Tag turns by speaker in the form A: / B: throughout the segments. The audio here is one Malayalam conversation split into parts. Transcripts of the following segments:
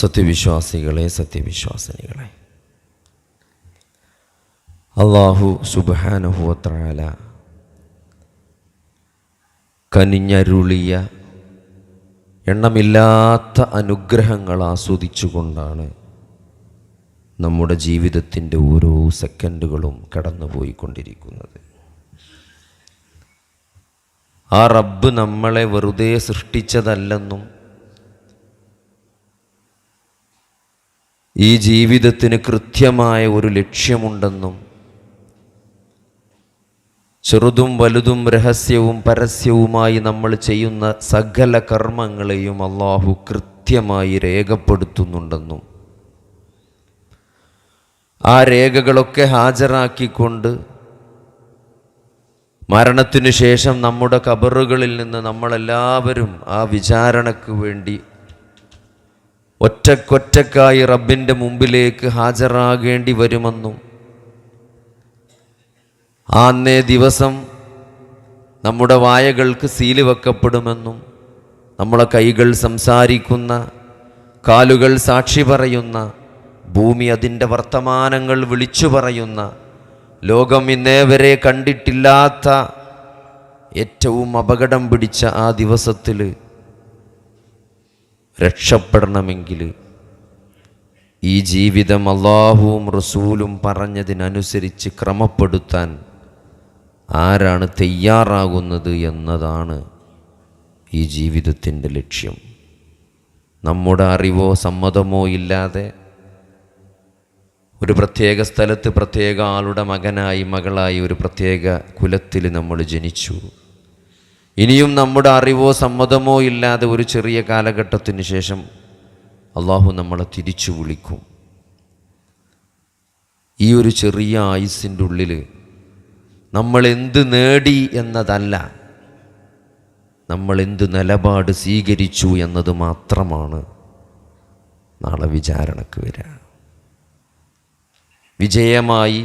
A: സത്യവിശ്വാസികളെ, സത്യവിശ്വാസിനികളെ, അല്ലാഹു സുബ്ഹാനഹു വ തആല കനിഞ്ഞരുളിയ എണ്ണമില്ലാത്ത അനുഗ്രഹങ്ങൾ ആസ്വദിച്ചുകൊണ്ടാണ് നമ്മുടെ ജീവിതത്തിൻ്റെ ഓരോ സെക്കൻഡുകളും കടന്നുപോയിക്കൊണ്ടിരിക്കുന്നത്. ആ റബ്ബ് നമ്മളെ വെറുതെ സൃഷ്ടിച്ചതല്ലെന്നും ഈ ജീവിതത്തിന് കൃത്യമായ ഒരു ലക്ഷ്യമുണ്ടെന്നും ചെറുതും വലുതും രഹസ്യവും പരസ്യവുമായി നമ്മൾ ചെയ്യുന്ന സകല കർമ്മങ്ങളെയും അല്ലാഹു കൃത്യമായി രേഖപ്പെടുത്തുന്നുണ്ടെന്നും ആ രേഖകളൊക്കെ ഹാജരാക്കിക്കൊണ്ട് മരണത്തിനു ശേഷം നമ്മുടെ ഖബറുകളിൽ നിന്ന് നമ്മളെല്ലാവരും ആ വിചാരണയ്ക്ക് വേണ്ടി ഒറ്റക്കൊറ്റക്കായി റബ്ബിൻ്റെ മുമ്പിലേക്ക് ഹാജരാകേണ്ടി വരുമെന്നും അന്നേ ദിവസം നമ്മുടെ വായകൾക്ക് സീല് വെക്കപ്പെടുമെന്നും നമ്മളെ കൈകൾ സംസാരിക്കുന്ന, കാലുകൾ സാക്ഷി പറയുന്ന, ഭൂമി അതിൻ്റെ വർത്തമാനങ്ങൾ വിളിച്ചു പറയുന്ന, ലോകം ഇന്നേവരെ കണ്ടിട്ടില്ലാത്ത ഏറ്റവും അപകടം പിടിച്ച ആ ദിവസത്തിൽ രക്ഷപ്പെടണമെങ്കിൽ ഈ ജീവിതം അല്ലാഹുവും റസൂലും പറഞ്ഞതിനനുസരിച്ച് ക്രമപ്പെടുത്താൻ ആരാണ് തയ്യാറാകുന്നത് എന്നതാണ് ഈ ജീവിതത്തിൻ്റെ ലക്ഷ്യം. നമ്മുടെ അറിവോ സമ്മതമോ ഇല്ലാതെ ഒരു പ്രത്യേക സ്ഥലത്ത് പ്രത്യേക ആളുടെ മകനായി മകളായി ഒരു പ്രത്യേക കുലത്തിൽ നമ്മൾ ജനിച്ചു. ഇനിയും നമ്മുടെ അറിവോ സമ്മതമോ ഇല്ലാതെ ഒരു ചെറിയ കാലഘട്ടത്തിന് ശേഷം അല്ലാഹു നമ്മളെ തിരിച്ചു വിളിക്കും. ഈ ഒരു ചെറിയ ആയുസ്സിൻ്റെ ഉള്ളിൽ നമ്മൾ എന്ത് നേടി എന്നതല്ല, നമ്മൾ എന്ത് നിലപാട് സ്വീകരിച്ചു എന്നത് മാത്രമാണ് നാളെ വിചാരണക്ക് വരിക. വിജയമായി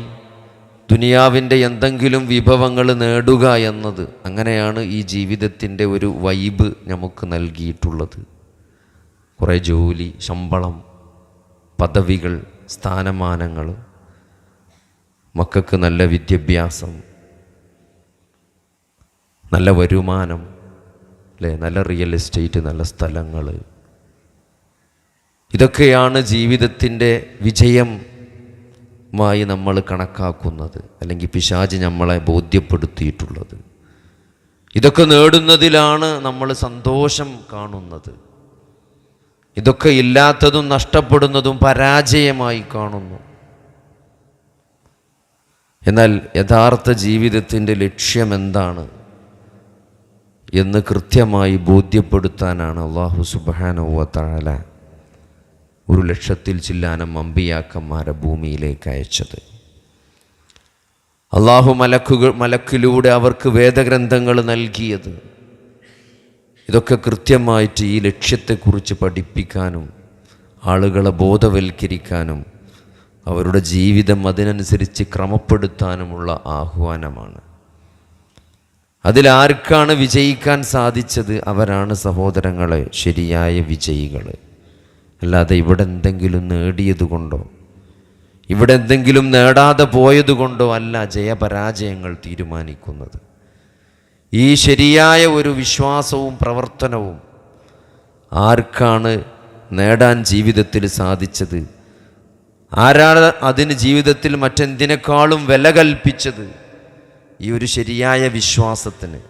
A: ദുനിയാവിൻ്റെ എന്തെങ്കിലും വിഭവങ്ങൾ നേടുക എന്നത്, അങ്ങനെയാണ് ഈ ജീവിതത്തിൻ്റെ ഒരു വൈബ് നമുക്ക് നൽകിയിട്ടുള്ളത്. കുറേ ജോലി, ശമ്പളം, പദവികൾ, സ്ഥാനമാനങ്ങൾ, മക്കൾക്ക് നല്ല വിദ്യാഭ്യാസം, നല്ല വരുമാനം, അല്ലേ, നല്ല റിയൽ എസ്റ്റേറ്റ്, നല്ല സ്ഥലങ്ങൾ, ഇതൊക്കെയാണ് ജീവിതത്തിൻ്റെ വിജയമായി നമ്മൾ കണക്കാക്കുന്നത്, അല്ലെങ്കിൽ പിശാച് നമ്മളെ ബോധ്യപ്പെടുത്തിയിട്ടുള്ളത്. ഇതൊക്കെ നേടുന്നതിലാണ് നമ്മൾ സന്തോഷം കാണുന്നത്. ഇതൊക്കെ ഇല്ലാത്തതും നഷ്ടപ്പെടുന്നതും പരാജയമായി കാണുന്നു. എന്നാൽ യഥാർത്ഥ ജീവിതത്തിൻ്റെ ലക്ഷ്യം എന്താണ് എന്ന് കൃത്യമായി ബോധ്യപ്പെടുത്താനാണ് അല്ലാഹു സുബ്ഹാനഹു വ തആല ഒരു ലക്ഷത്തിൽ ചില്ലാനം അമ്പിയാക്കന്മാരെ ഭൂമിയിലേക്ക് അയച്ചത്. അല്ലാഹു മലക്കിലൂടെ അവർക്ക് വേദഗ്രന്ഥങ്ങൾ നൽകിയത് ഇതൊക്കെ കൃത്യമായിട്ട് ഈ ലക്ഷ്യത്തെക്കുറിച്ച് പഠിപ്പിക്കാനും ആളുകളെ ബോധവൽക്കരിക്കാനും അവരുടെ ജീവിതം അതിനനുസരിച്ച് ക്രമപ്പെടുത്താനുമുള്ള ആഹ്വാനമാണ്. അതിലാർക്കാണ് വിജയിക്കാൻ സാധിച്ചത്? അവരാണ് സഹോദരങ്ങളെ ശരിയായ വിജയികൾ. അല്ലാതെ ഇവിടെ എന്തെങ്കിലും നേടിയതുകൊണ്ടോ ഇവിടെ എന്തെങ്കിലും നേടാതെ പോയതുകൊണ്ടോ അല്ല ജയപരാജയങ്ങൾ തീരുമാനിക്കുന്നത്. ഈ ശരിയായ ഒരു വിശ്വാസവും പ്രവർത്തനവും ആർക്കാണ് നേടാൻ ജീവിതത്തിൽ സാധിച്ചത്? ആരാണ് അതിന് ജീവിതത്തിൽ മറ്റെന്തിനേക്കാളും വില കൽപ്പിച്ചത്? ഈ ഒരു ശരിയായ വിശ്വാസത്തിന്.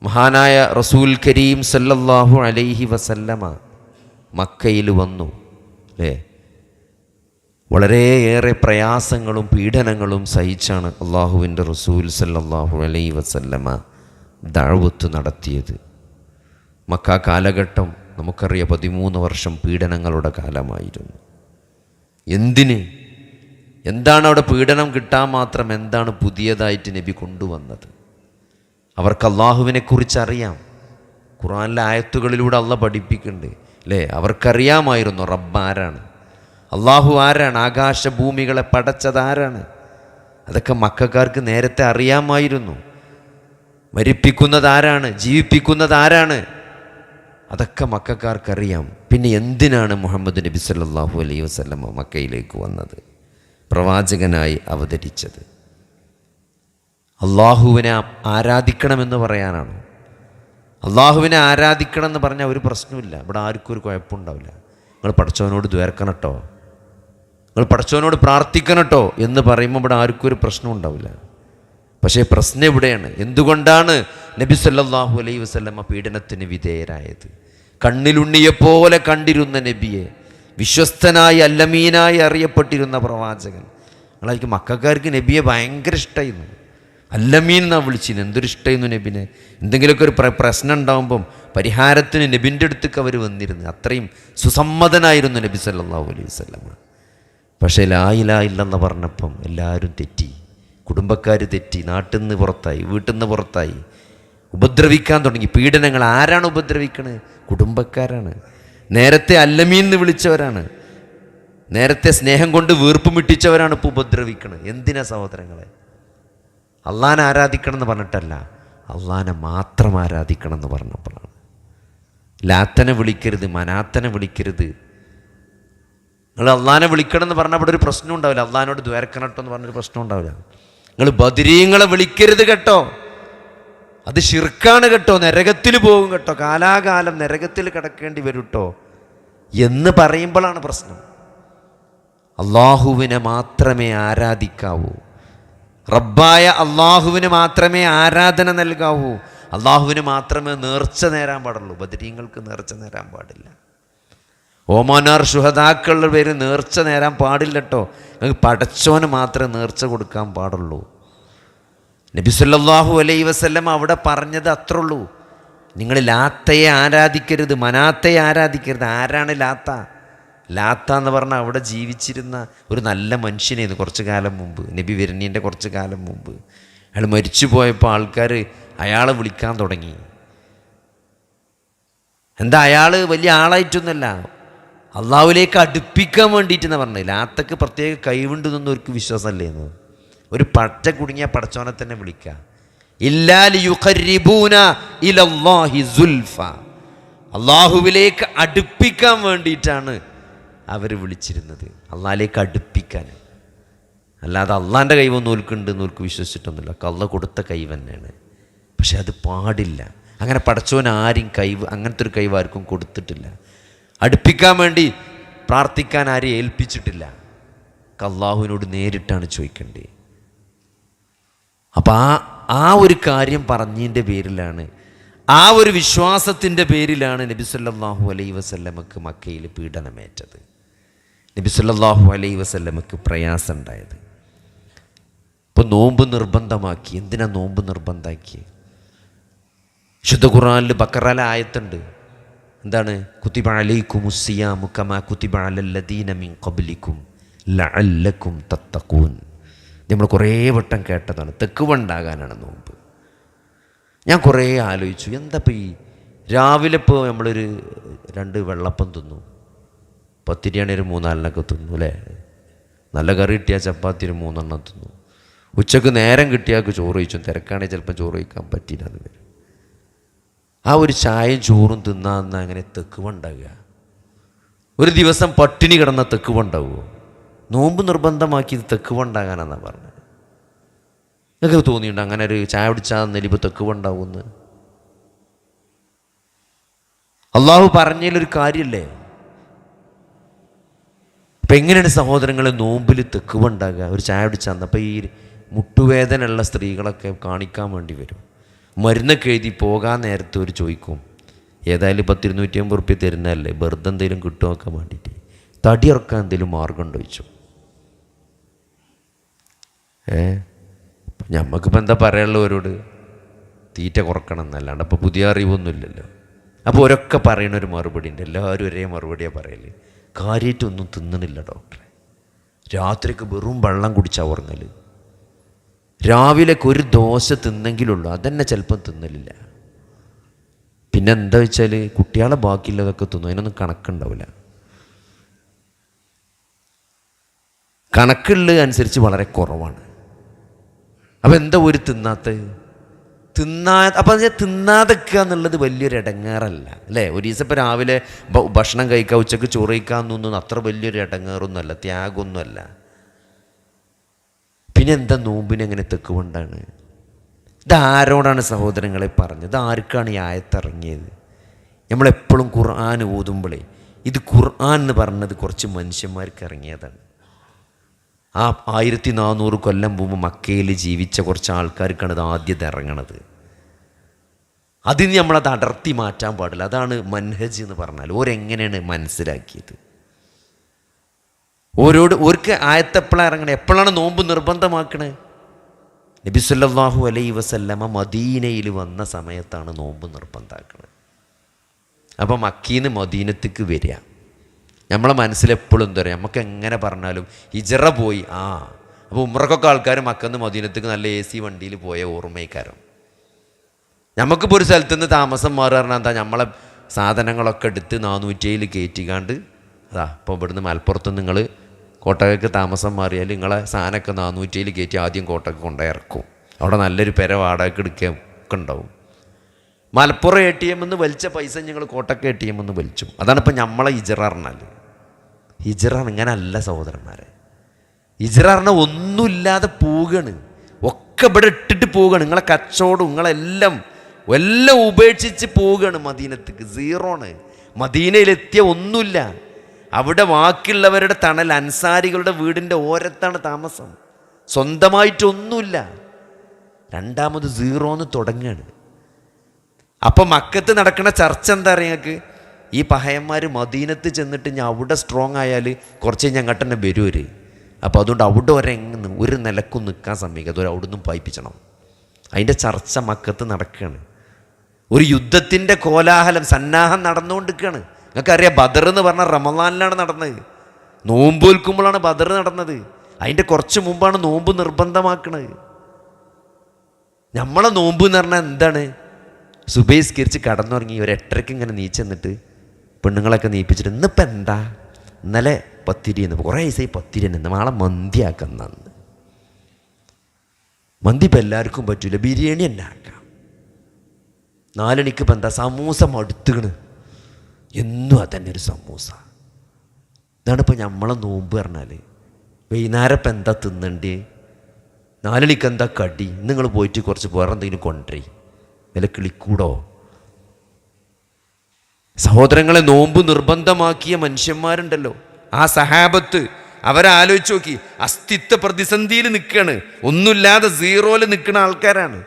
A: മഹാനായ റസൂൽ കരീം സല്ലല്ലാഹു അലൈഹി വസല്ലമ മക്കയിൽ വന്നു, അല്ലേ? വളരെയേറെ പ്രയാസങ്ങളും പീഡനങ്ങളും സഹിച്ചാണ് അള്ളാഹുവിൻ്റെ റസൂൽ സല്ലല്ലാഹു അലൈഹി വസല്ലമ ദഅവത്ത് നടത്തിയത്. മക്ക കാലഘട്ടം നമുക്കറിയാം, 13 വർഷം പീഡനങ്ങളുടെ കാലമായിരുന്നു. എന്താണ് അവിടെ പീഡനം കിട്ടാൻ മാത്രം? എന്താണ് പുതിയതായിട്ട് നബി കൊണ്ടുവന്നത്? അവർക്ക് അള്ളാഹുവിനെക്കുറിച്ച് അറിയാം. ഖുർആനിലെ ആയത്തുകളിലൂടെ അള്ളാഹ് പഠിപ്പിക്കുന്നുണ്ട്, അല്ലേ? അവർക്കറിയാമായിരുന്നു റബ്ബ് ആരാണ്, അള്ളാഹു ആരാണ്, ആകാശഭൂമികളെ പടച്ചതാരാണ്. അതൊക്കെ മക്കക്കാർക്ക് നേരത്തെ അറിയാമായിരുന്നു. മരിപ്പിക്കുന്നത് ആരാണ്, ജീവിപ്പിക്കുന്നത് ആരാണ്, അതൊക്കെ മക്കക്കാർക്കറിയാം. പിന്നെ എന്തിനാണ് മുഹമ്മദ് നബി സല്ലല്ലാഹു അലൈഹി വസല്ലമ മക്കയിലേക്ക് വന്നത്, പ്രവാചകനായി അവതരിച്ചത്? അള്ളാഹുവിനെ ആരാധിക്കണമെന്ന് പറയാനാണോ? അള്ളാഹുവിനെ ആരാധിക്കണം എന്ന് പറഞ്ഞാൽ ഒരു പ്രശ്നമില്ല, ഇവിടെ ആർക്കും ഒരു കുഴപ്പമുണ്ടാവില്ല. നിങ്ങൾ പടച്ചവനോട് ദ്വേർക്കണം കേട്ടോ, നിങ്ങൾ പടച്ചവനോട് പ്രാർത്ഥിക്കണം കേട്ടോ എന്ന് പറയുമ്പോൾ ഇവിടെ ആർക്കും ഒരു പ്രശ്നം ഉണ്ടാവില്ല. പക്ഷേ പ്രശ്നം ഇവിടെയാണ്. എന്തുകൊണ്ടാണ് നബി സല്ലല്ലാഹു അലൈഹി വസല്ലമ പീഡനത്തിന് വിധേയരായത്? കണ്ണിലുണ്ണിയെപ്പോലെ കണ്ടിരുന്ന നബിയെ, വിശ്വസ്തനായി അല്ലമീനായി അറിയപ്പെട്ടിരുന്ന പ്രവാചകൻ. നിങ്ങളായിരിക്കും മക്കൾക്കാർക്ക് നബിയെ ഭയങ്കര ഇഷ്ടമായിരുന്നു, അല്ലമീൻ എന്നാണ് വിളിച്ചിരുന്നു. എന്തൊരു ഇഷ്ടമായിരുന്നു നബിനെ. എന്തെങ്കിലുമൊക്കെ ഒരു പ്രശ്നം ഉണ്ടാകുമ്പം പരിഹാരത്തിന് നബിൻ്റെ അടുത്തേക്ക് അവർ വന്നിരുന്നു. അത്രയും സുസമ്മതനായിരുന്നു നബി സല്ലല്ലാഹു അലൈഹി വസല്ലമ. പക്ഷേ ലാ ഇലാഹ ഇല്ലല്ലാഹ് പറഞ്ഞപ്പം എല്ലാവരും തെറ്റി, കുടുംബക്കാർ തെറ്റി, നാട്ടിൽ നിന്ന് പുറത്തായി, വീട്ടിൽ നിന്ന് പുറത്തായി, ഉപദ്രവിക്കാൻ തുടങ്ങി. പീഡനങ്ങൾ ആരാണ് ഉപദ്രവിക്കണത്? കുടുംബക്കാരാണ്. നേരത്തെ അല്ലമീൻ എന്ന് വിളിച്ചവരാണ്, നേരത്തെ സ്നേഹം കൊണ്ട് വീർപ്പ് മിട്ടിച്ചവരാണ് ഇപ്പോൾ ഉപദ്രവിക്കണത്. എന്തിനാ സഹോദരങ്ങളെ? അള്ളാനെ ആരാധിക്കണം എന്ന് പറഞ്ഞിട്ടല്ല, അള്ളാനെ മാത്രം ആരാധിക്കണം എന്ന് പറഞ്ഞപ്പോഴാണ്. ലാത്തനെ വിളിക്കരുത്, മനാത്തനെ വിളിക്കരുത്. നിങ്ങൾ അള്ളാനെ വിളിക്കണം എന്ന് പറഞ്ഞാൽ അവിടെ ഒരു പ്രശ്നം ഉണ്ടാവില്ല. അള്ളാനോട് ദ്വേർക്കണം കേട്ടോ എന്ന് പറഞ്ഞൊരു പ്രശ്നം ഉണ്ടാവില്ല. നിങ്ങൾ ബദരീങ്ങളെ വിളിക്കരുത് കേട്ടോ, അത് ശിർക്കാണ് കേട്ടോ, നരകത്തിൽ പോകും കേട്ടോ, കാലാകാലം നരകത്തിൽ കിടക്കേണ്ടി വരും കേട്ടോ എന്ന് പറയുമ്പോഴാണ് പ്രശ്നം. അള്ളാഹുവിനെ മാത്രമേ ആരാധിക്കാവൂ, റബ്ബായ അള്ളാഹുവിന് മാത്രമേ ആരാധന നൽകാവൂ, അള്ളാഹുവിന് മാത്രമേ നേർച്ച നേരാൻ പാടുള്ളൂ. ബദരീങ്ങൾക്ക് നേർച്ച നേരാൻ പാടില്ല. ഓമോനാർ ശുഹദാക്കളുടെ പേര് നേർച്ച നേരാൻ പാടില്ല കേട്ടോ. നിങ്ങൾക്ക് പടച്ചോന് മാത്രമേ നേർച്ച കൊടുക്കാൻ പാടുള്ളൂ. നബി സല്ലല്ലാഹു അലൈഹി വസല്ലം അവിടെ പറഞ്ഞത് അത്രേ ഉള്ളൂ. നിങ്ങൾ ലാത്തയെ ആരാധിക്കരുത്, മനാത്തയെ ആരാധിക്കരുത്. ആരാണ് ലാത്ത? ലാത്ത എന്ന് പറഞ്ഞാൽ അവിടെ ജീവിച്ചിരുന്ന ഒരു നല്ല മനുഷ്യനായിരുന്നു കുറച്ച് കാലം മുമ്പ്, നബി വരുന്നതിൻ്റെ കുറച്ച് കാലം മുമ്പ്. അയാൾ മരിച്ചു പോയപ്പോൾ ആൾക്കാർ അയാളെ വിളിക്കാൻ തുടങ്ങി. എന്താ, അയാൾ വലിയ ആളായിട്ടൊന്നുമല്ല, അള്ളാഹുവിലേക്ക് അടുപ്പിക്കാൻ വേണ്ടിയിട്ടെന്ന് പറഞ്ഞത്. ലാത്തക്ക് പ്രത്യേക കഴിവുണ്ടെന്നൊന്നും അവർക്ക് വിശ്വാസമല്ലേന്ന്. ഒരു പച്ച കുടുങ്ങിയ പടച്ചോനെ തന്നെ വിളിക്കുക. ഇല്ലാ ലിയുഖർരിബൂന ഇലല്ലാഹി സുൽഫ, അള്ളാഹുവിലേക്ക് അടുപ്പിക്കാൻ വേണ്ടിയിട്ടാണ് അവർ വിളിച്ചിരുന്നത്, അള്ളാഹിലേക്ക് അടുപ്പിക്കാൻ. അല്ലാതെ അള്ളാൻ്റെ കൈവൊന്നും ഓൽക്കുണ്ട് എന്നോൽക്ക് വിശ്വസിച്ചിട്ടൊന്നുമില്ല. അള്ളാഹ് കൊടുത്ത കൈവ് തന്നെയാണ്. പക്ഷെ അത് പാടില്ല. അങ്ങനെ പടച്ചോൻ ആരും കൈവ്, അങ്ങനത്തെ ഒരു കൈവ് ആർക്കും കൊടുത്തിട്ടില്ല. അടുപ്പിക്കാൻ വേണ്ടി പ്രാർത്ഥിക്കാൻ ആരെയും ഏൽപ്പിച്ചിട്ടില്ല. അള്ളാഹുവിനോട് നേരിട്ടാണ് ചോദിക്കേണ്ടത്. അപ്പം ആ ഒരു കാര്യം പറഞ്ഞതിൻ്റെ പേരിലാണ്, ആ ഒരു വിശ്വാസത്തിൻ്റെ പേരിലാണ് നബി സല്ലല്ലാഹു അലൈഹി വസല്ലമക്ക് മക്കയിൽ പീഡനമേറ്റത്, നബി സല്ലല്ലാഹു അലൈഹി വസല്ലമക്ക് പ്രയാസം ഉണ്ടായത്. ഇപ്പോൾ നോമ്പ് നിർബന്ധമാക്കി. എന്തിനാ നോമ്പ് നിർബന്ധമാക്കി? ശുദ്ധ ഖുർആനിൽ ബക്കറയിലെ ആയത്തുണ്ട്. എന്താണ്? കുതിബ അലൈക്കുമുസ് സിയാമു കമാ കുതിബ അലല്ലദീന മിൻ ഖബ്ലിക്കും ലഅല്ലക്കും തത്തഖൂൻ. നമ്മൾ കുറേ വട്ടം കേട്ടതാണ്. തെക്കുവണ്ടാകാനാണ് നോമ്പ്. ഞാൻ കുറേ ആലോചിച്ചു, എന്താ ഇപ്പോൾ ഈ രാവിലെ ഇപ്പോൾ നമ്മളൊരു 2 വെള്ളപ്പം തിന്നു, പത്തിരിയാണെ ഒരു 3-4 തിന്നു അല്ലേ, നല്ല കറി കിട്ടിയാൽ ചപ്പാത്തി ഒരു 3 തിന്നു, ഉച്ചക്ക് നേരം കിട്ടിയാൽ ചോറ് കഴിച്ചു, തിരക്കാണെങ്കിൽ ചിലപ്പോൾ ചോറ് കഴിക്കാൻ പറ്റിയില്ല എന്ന് വരും. ആ ഒരു ചായയും ചോറും തിന്നാന്ന് അങ്ങനെ തെക്കുവുണ്ടാകുക? ഒരു ദിവസം പട്ടിണി കിടന്ന തെക്കുവുണ്ടാവുമോ? നോമ്പ് നിർബന്ധമാക്കി തെക്കുവുണ്ടാകാനാണെന്നാണ് പറഞ്ഞത്. നിങ്ങൾക്ക് തോന്നിയിട്ടുണ്ട് അങ്ങനെ ഒരു ചായ കുടിച്ചാൽ നെലിപ്പോൾ തെക്കുവുണ്ടാവുമെന്ന്? അള്ളാഹു പറഞ്ഞതിലൊരു കാര്യമല്ലേ? അപ്പം എങ്ങനെയാണ് സഹോദരങ്ങളെ നോമ്പിൽ തെക്കുവുണ്ടാകുക? ഒരു ചായ കുടിച്ചാൽ. അപ്പോൾ ഈ മുട്ടുവേദനയുള്ള സ്ത്രീകളൊക്കെ കാണിക്കാൻ വേണ്ടി വരും, മരുന്നൊക്കെ എഴുതി പോകാൻ നേരത്തെ ഒരു ചോദിക്കും, ഏതായാലും 250 റുപ്യ തരുന്നതല്ലേ, വെറുതെ എന്തെങ്കിലും കിട്ടുമൊക്കെ വേണ്ടിയിട്ട് തടി ഇറക്കാൻ എന്തെങ്കിലും മാർഗം ഉണ്ടോ ചോദിച്ചു. ഞമ്മക്കിപ്പോൾ എന്താ പറയാനുള്ളവരോട്? തീറ്റ കുറക്കണം എന്നല്ലാണ്ട് അപ്പോൾ പുതിയ അറിവൊന്നുമില്ലല്ലോ. അപ്പോൾ ഒരൊക്കെ പറയണൊരു മറുപടി ഉണ്ട്, എല്ലാവരും ഒരേ മറുപടിയാണ് പറയല്. കാര്യമായിട്ടൊന്നും തിന്നണില്ല ഡോക്ടറെ, രാത്രിക്ക് വെറും വെള്ളം കുടിച്ചാൽ ഉറങ്ങൽ, രാവിലേക്ക് ഒരു ദോശ തിന്നെങ്കിലുള്ളൂ, അതന്നെ ചിലപ്പം തിന്നലില്ല. പിന്നെ എന്താ വെച്ചാൽ കുട്ടികളെ ബാക്കിയുള്ളതൊക്കെ തിന്നും, അതിനൊന്നും കണക്കുണ്ടാവില്ല. കണക്കുള്ള അനുസരിച്ച് വളരെ കുറവാണ്. അപ്പം എന്താ ഒരു തിന്നാത്ത? അപ്പം അത് തിന്നാതെക്കുക എന്നുള്ളത് വലിയൊരു ഇടങ്ങേറല്ല അല്ലേ? ഒരു ദിവസം ഇപ്പോൾ രാവിലെ ഭക്ഷണം കഴിക്കുക, ഉച്ചക്ക് ചോറ് കഴിക്കാമെന്നൊന്നും അത്ര വലിയൊരു ഇടങ്ങേറൊന്നുമല്ല, ത്യാഗമൊന്നുമല്ല. പിന്നെ എന്താ നോമ്പിനെങ്ങനെ തെക്കുകൊണ്ടാണ്? ഇതാരോടാണ് സഹോദരങ്ങളെ പറഞ്ഞത്? ഇത് ആർക്കാണ് ഈ ആയത്തിറങ്ങിയത്? നമ്മളെപ്പോഴും ഖുർആൻ ഓതുമ്പോഴേ ഇത് ഖുർആൻ എന്ന് പറഞ്ഞത് കുറച്ച് മനുഷ്യന്മാർക്ക് ഇറങ്ങിയതാണ്. ആ 1400 കൊല്ലം മുമ്പ് മക്കയിൽ ജീവിച്ച കുറച്ച് ആൾക്കാർക്കാണ് ഇത് ആദ്യം ഇറങ്ങണത്. അതിന് നമ്മളത് അടർത്തി മാറ്റാൻ പാടില്ല. അതാണ് മൻഹജ് എന്ന് പറഞ്ഞാൽ. ഓരെങ്ങനെയാണ് മനസ്സിലാക്കിയത്? ഓർക്ക് ആയത്തെപ്പോഴാണ് ഇറങ്ങണേ? എപ്പോഴാണ് നോമ്പ് നിർബന്ധമാക്കണേ? നബി സല്ലല്ലാഹു അലൈഹി വസല്ലമ മദീനയിൽ വന്ന സമയത്താണ് നോമ്പ് നിർബന്ധമാക്കണത്. അപ്പം മക്കീന്ന് മദീനത്തേക്ക് വരിക. നമ്മളെ മനസ്സിലെപ്പോഴും എന്താ പറയുക, നമുക്ക് എങ്ങനെ പറഞ്ഞാലും ഹിജറ പോയി. അപ്പോൾ ഉമ്രക്കൊക്കെ ആൾക്കാർ മക്കന്ന് മദീനത്തേക്ക് നല്ല AC വണ്ടിയിൽ പോയ ഓർമ്മയ്ക്കാരം. നമുക്കിപ്പോൾ ഒരു സ്ഥലത്തുനിന്ന് താമസം മാറുക പറഞ്ഞാൽ എന്താ, നമ്മളെ സാധനങ്ങളൊക്കെ എടുത്ത് 407 കയറ്റിക്കാണ്ട് ഇപ്പോൾ ഇവിടുന്ന് മലപ്പുറത്ത് നിങ്ങൾ കോട്ടയ്ക്ക് താമസം മാറിയാൽ നിങ്ങളെ സാധനമൊക്കെ 407 കയറ്റി ആദ്യം കോട്ടയ്ക്ക് കൊണ്ടുപോയി ഇറക്കും. അവിടെ നല്ലൊരു പെര വാടകയ്ക്ക് എടുക്കുകയൊക്കെ ഉണ്ടാവും. മലപ്പുറം ATM എന്ന് വലിച്ച പൈസ ഞങ്ങൾ കോട്ടയ്ക്ക് ATM എന്ന് വലിച്ചു. അതാണ് ഇപ്പം നമ്മളെ ഹിജറ പറഞ്ഞാൽ. ഹിജറ ഇങ്ങനല്ല സഹോദരന്മാരെ. ഹിജറ പറഞ്ഞാൽ ഒന്നുമില്ലാതെ പോവുകയാണ്, ഒക്കെ ഇവിടെ ഇട്ടിട്ട് പോവുകയാണ്. നിങ്ങളെ കച്ചവടം നിങ്ങളെല്ലാം ഉപേക്ഷിച്ച് പോവുകയാണ് മദീനത്തേക്ക്. സീറോണ്. മദീനയിലെത്തിയ ഒന്നുമില്ല. അവിടെ ബാക്കിയുള്ളവരുടെ തണൽ, അൻസാരികളുടെ വീടിൻ്റെ ഓരത്താണ് താമസം. സ്വന്തമായിട്ടൊന്നുമില്ല. രണ്ടാമത് സീറോന്ന് തുടങ്ങുകയാണ്. അപ്പം മക്കത്ത് നടക്കുന്ന ചർച്ച എന്താ പറയുക നിങ്ങൾക്ക്? ഈ പഹയന്മാർ മദീനത്ത് ചെന്നിട്ട് ഞാൻ അവിടെ സ്ട്രോങ് ആയാൽ കുറച്ച് കഴിഞ്ഞ് അങ്ങോട്ട് തന്നെ വരുവര്. അപ്പോൾ അതുകൊണ്ട് അവിടെ ഒരു നിലക്കും നിൽക്കാൻ സമ്മതിക്കാതെ അവിടുന്ന് പായിപ്പിച്ചണം. അതിൻ്റെ ചർച്ച മക്കത്ത് നടക്കുകയാണ്. ഒരു യുദ്ധത്തിൻ്റെ കോലാഹലം, സന്നാഹം നടന്നുകൊണ്ടിരിക്കുകയാണ്. നിങ്ങൾക്കറിയാം, ബദർ എന്ന് പറഞ്ഞാൽ റമളാനിലാണ് നടന്നത്. നോമ്പ് വിൽക്കുമ്പോഴാണ് ബദർ നടന്നത്. അതിൻ്റെ കുറച്ച് മുമ്പാണ് നോമ്പ് നിർബന്ധമാക്കണത്. നമ്മളെ നോമ്പ് എന്ന് പറഞ്ഞാൽ എന്താണ്? സുബൈസ്കരിച്ച് കടന്നുറങ്ങി ഒരു 8:30 ഇങ്ങനെ നീച്ചെന്നിട്ട് പെണ്ണുങ്ങളൊക്കെ നീപ്പിച്ചിട്ട് ഇന്നിപ്പോൾ എന്താ, ഇന്നലെ പത്തിരി എന്ന്, കുറേ ദിവസമായി പത്തിരി തന്നെ, നാളെ മന്തി ആക്കുന്നന്ന്. മന്തി ഇപ്പം എല്ലാവർക്കും പറ്റൂല, ബിരിയാണി തന്നെ ആക്കാം. 4 മണിക്ക് ഇപ്പം എന്താ, സമൂസ മടുത്തുകണ്, എന്നും അതന്നെ ഒരു സമൂസ. ഇതാണ് ഇപ്പം നമ്മളെ നോമ്പ് പറഞ്ഞാൽ. വൈകുന്നേരം ഇപ്പം എന്താ തിന്നണ്ടേ, 4 മണിക്ക് എന്താ കടി, നിങ്ങൾ പോയിട്ട് കുറച്ച് വേറെ എന്തെങ്കിലും കൊണ്ടുവരേ, വില കിളിക്കൂടോ? സഹോദരങ്ങളെ, നോമ്പ് നിർബന്ധമാക്കിയ മനുഷ്യന്മാരുണ്ടല്ലോ, ആ സഹാബത്ത്, അവരാലോചിച്ച് നോക്കി. അസ്തിത്വ പ്രതിസന്ധിയിൽ നിൽക്കുകയാണ്, ഒന്നുമില്ലാതെ സീറോയിൽ നിൽക്കുന്ന ആൾക്കാരാണ്.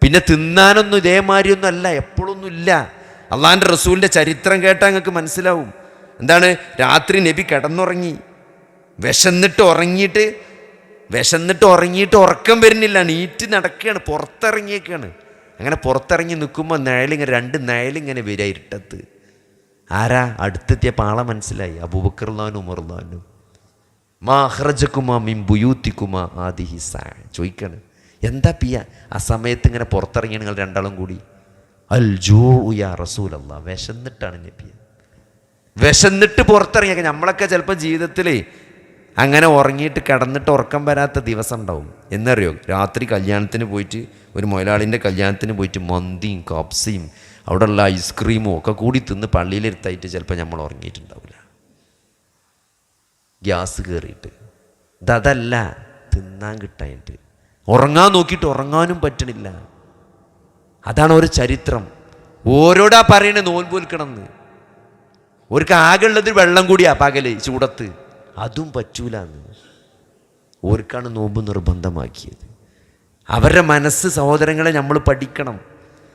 A: പിന്നെ തിന്നാനൊന്നും ഇതേമാതിരിയൊന്നും അല്ല, എപ്പോഴൊന്നും ഇല്ല. അള്ളാഹിൻ്റെ റസൂലിൻ്റെ ചരിത്രം കേട്ടാൽ നിങ്ങൾക്ക് മനസ്സിലാവും. എന്താണ്? രാത്രി നബി കിടന്നുറങ്ങി, വിശന്നിട്ട് ഉറങ്ങിയിട്ട് ഉറക്കം വരുന്നില്ല, നീറ്റ് നടക്കുകയാണ്, പുറത്തിറങ്ങിയേക്കാണ്. അങ്ങനെ പുറത്തിറങ്ങി നിൽക്കുമ്പോൾ നിഴലിങ്ങനെ 2 നിഴലിങ്ങനെ വരിക ഇരുട്ടത്ത്. ആരാ? അടുത്തെത്തിയപ്പോൾ ആളെ മനസ്സിലായി. അബൂബക്കർ റളിയല്ലാഹു ഉമർ റളിയല്ലാഹു മാ അഖ്റജകുമാ മിൻ ബുയൂതികുമാ ആദിഹി സാ. ചോദിക്കാണ്, എന്താ പിയ ആ സമയത്ത് ഇങ്ങനെ പുറത്തിറങ്ങിയ നിങ്ങൾ രണ്ടാളും കൂടി? അൽ ജൂഉ യാ റസൂലല്ലാഹ്, വിശന്നിട്ടാണ് നബി. വിശന്നിട്ട് പുറത്തിറങ്ങിയൊക്കെ. നമ്മളൊക്കെ ചിലപ്പോൾ ജീവിതത്തിൽ അങ്ങനെ ഉറങ്ങിയിട്ട് കിടന്നിട്ട് ഉറക്കം വരാത്ത ദിവസം ഉണ്ടാവും. എന്നറിയോ? രാത്രി കല്യാണത്തിന് പോയിട്ട്, ഒരു മുതലാളിൻ്റെ കല്യാണത്തിന് പോയിട്ട് മന്തിയും കപ്സയും അവിടെയുള്ള ഐസ്ക്രീമും ഒക്കെ കൂടി തിന്ന് പള്ളിയിലിരുത്തായിട്ട് ചിലപ്പോൾ നമ്മൾ ഉറങ്ങിയിട്ടുണ്ടാവില്ല, ഗ്യാസ് കയറിയിട്ട്. ഇതല്ല, തിന്നാൻ കിട്ടായിട്ട് ഉറങ്ങാൻ നോക്കിയിട്ട് ഉറങ്ങാനും പറ്റണില്ല. അതാണ് ഒരു ചരിത്രം. ഓരോടാ പറയണേ നോൻപ് വിൽക്കണമെന്ന്. ഓർക്ക് ആകെ ഉള്ളത് വെള്ളം കൂടിയാ പകല് ചൂടത്ത്, അതും പറ്റൂലെന്ന്. ഓർക്കാണ് നോമ്പ് നിർബന്ധമാക്കിയത്. അവരുടെ മനസ്സ് സഹോദരങ്ങളെ നമ്മൾ പഠിക്കണം.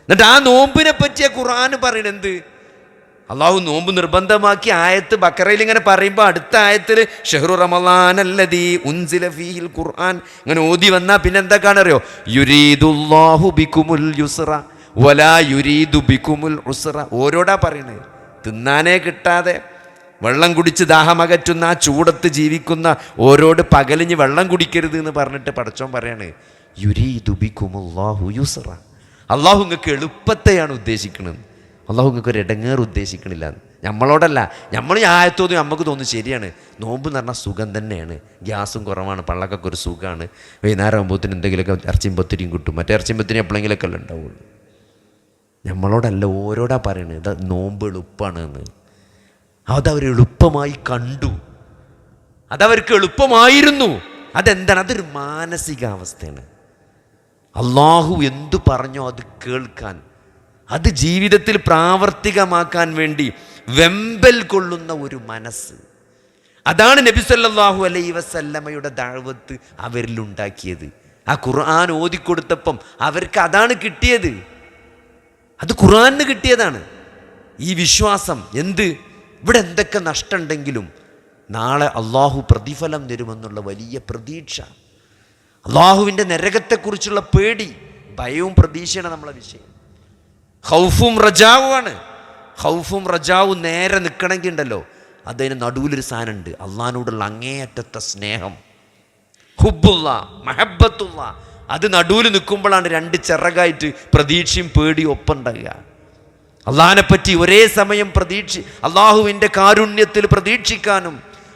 A: എന്നിട്ട് ആ നോമ്പിനെ പറ്റിയ ഖുർആൻ പറയണെന്ത്? അള്ളാഹു നോമ്പ് നിർബന്ധമാക്കി ആയത്ത് ബക്കറയിൽ ഇങ്ങനെ പറയുമ്പോൾ അടുത്ത ആയത്തിൽ ഷഹ്റു റമളാനല്ലദീ ഉൻസില ഫീഹിൽ ഖുർആൻ ഇങ്ങനെ ഓതി വന്നാൽ പിന്നെ എന്താ കാണറിയോ? യുരീദുല്ലാഹു ബികുമുൽ യുസ്റ വലാ യുരീദു ബികുമുൽ ഉസ്റ. ഓരോടാ പറയണേ. തിന്നാനേ കിട്ടാതെ വെള്ളം കുടിച്ച് ദാഹമകറ്റുന്ന ആ ചൂടത്ത് ജീവിക്കുന്ന ഓരോട് പകലിഞ്ഞ് വെള്ളം കുടിക്കരുത് എന്ന് പറഞ്ഞിട്ട് പടച്ചോൻ പറയാണ് യുരീദു ബികുമുല്ലാഹു യുസ്റ. അള്ളാഹു നിങ്ങൾക്ക് എളുപ്പത്തെയാണ് ഉദ്ദേശിക്കുന്നത്. അള്ളാഹു നിങ്ങൾക്ക് ഒരു ഇടങ്ങേറ് ഉദ്ദേശിക്കണില്ല. നമ്മളോടല്ല, നമ്മൾ ഈ ആയത്തോതും നമുക്ക് തോന്നും ശരിയാണ്. നോമ്പ് എന്ന് പറഞ്ഞാൽ സുഖം തന്നെയാണ്, ഗ്യാസും കുറവാണ്, പള്ളക്കൊക്കെ ഒരു സുഖമാണ്, വൈകുന്നേരം ആകുമ്പോഴത്തേന് എന്തെങ്കിലുമൊക്കെ ഇറച്ചിയും പത്തിരിയും കിട്ടും. മറ്റേ ഇറച്ചിയും പത്തിരി എപ്പോഴെങ്കിലൊക്കെ അല്ല ഉണ്ടാവുള്ളൂ. നമ്മളോടല്ല, ഓരോടാ പറയണത് ഇത് നോമ്പ് എളുപ്പമാണ് എന്ന്. അതവർ എളുപ്പമായി കണ്ടു, അതവർക്ക് എളുപ്പമായിരുന്നു. അതെന്താണ്? അതൊരു മാനസികാവസ്ഥയാണ്. അള്ളാഹു എന്തു പറഞ്ഞോ അത് കേൾക്കാൻ, അത് ജീവിതത്തിൽ പ്രാവർത്തികമാക്കാൻ വേണ്ടി വെമ്പൽ കൊള്ളുന്ന ഒരു മനസ്സ്. അതാണ് നബി സല്ലല്ലാഹു അലൈഹി വസല്ലമയുടെ ദഅവത്ത് അവരിലുണ്ടാക്കിയത്. ആ ഖുർആൻ ഓതിക്കൊടുത്തപ്പം അവർക്ക് അതാണ് കിട്ടിയത്. അത് ഖുർആനിന് കിട്ടിയതാണ് ഈ വിശ്വാസം. എന്ത്? ഇവിടെ എന്തൊക്കെ നഷ്ടമുണ്ടെങ്കിലും നാളെ അള്ളാഹു പ്രതിഫലം തരുമെന്നുള്ള വലിയ പ്രതീക്ഷ, അള്ളാഹുവിൻ്റെ നരകത്തെക്കുറിച്ചുള്ള പേടി, ഭയവും പ്രതീക്ഷയാണ് നമ്മളെ വിഷയം. ഖൗഫും റജാവുമാണ്. ഖൗഫും റജാവും നേരെ നിൽക്കണമെങ്കിൽ ഉണ്ടല്ലോ, അതിന് നടുവിലൊരു സാധനമുണ്ട്, അള്ളാഹിനോടുള്ള അങ്ങേയറ്റത്തെ സ്നേഹം, ഹുബ്ബുള്ള, മഹബ്ബത്തുള്ള. അത് നടുവിൽ നിൽക്കുമ്പോഴാണ് രണ്ട് ചിറകായിട്ട് പ്രതീക്ഷയും പേടിയും ഒപ്പം ഉണ്ടാകുക. അള്ളാഹിനെ പറ്റി ഒരേ സമയം അള്ളാഹുവിൻ്റെ കാരുണ്യത്തിൽ പ്രതീക്ഷിക്കാനും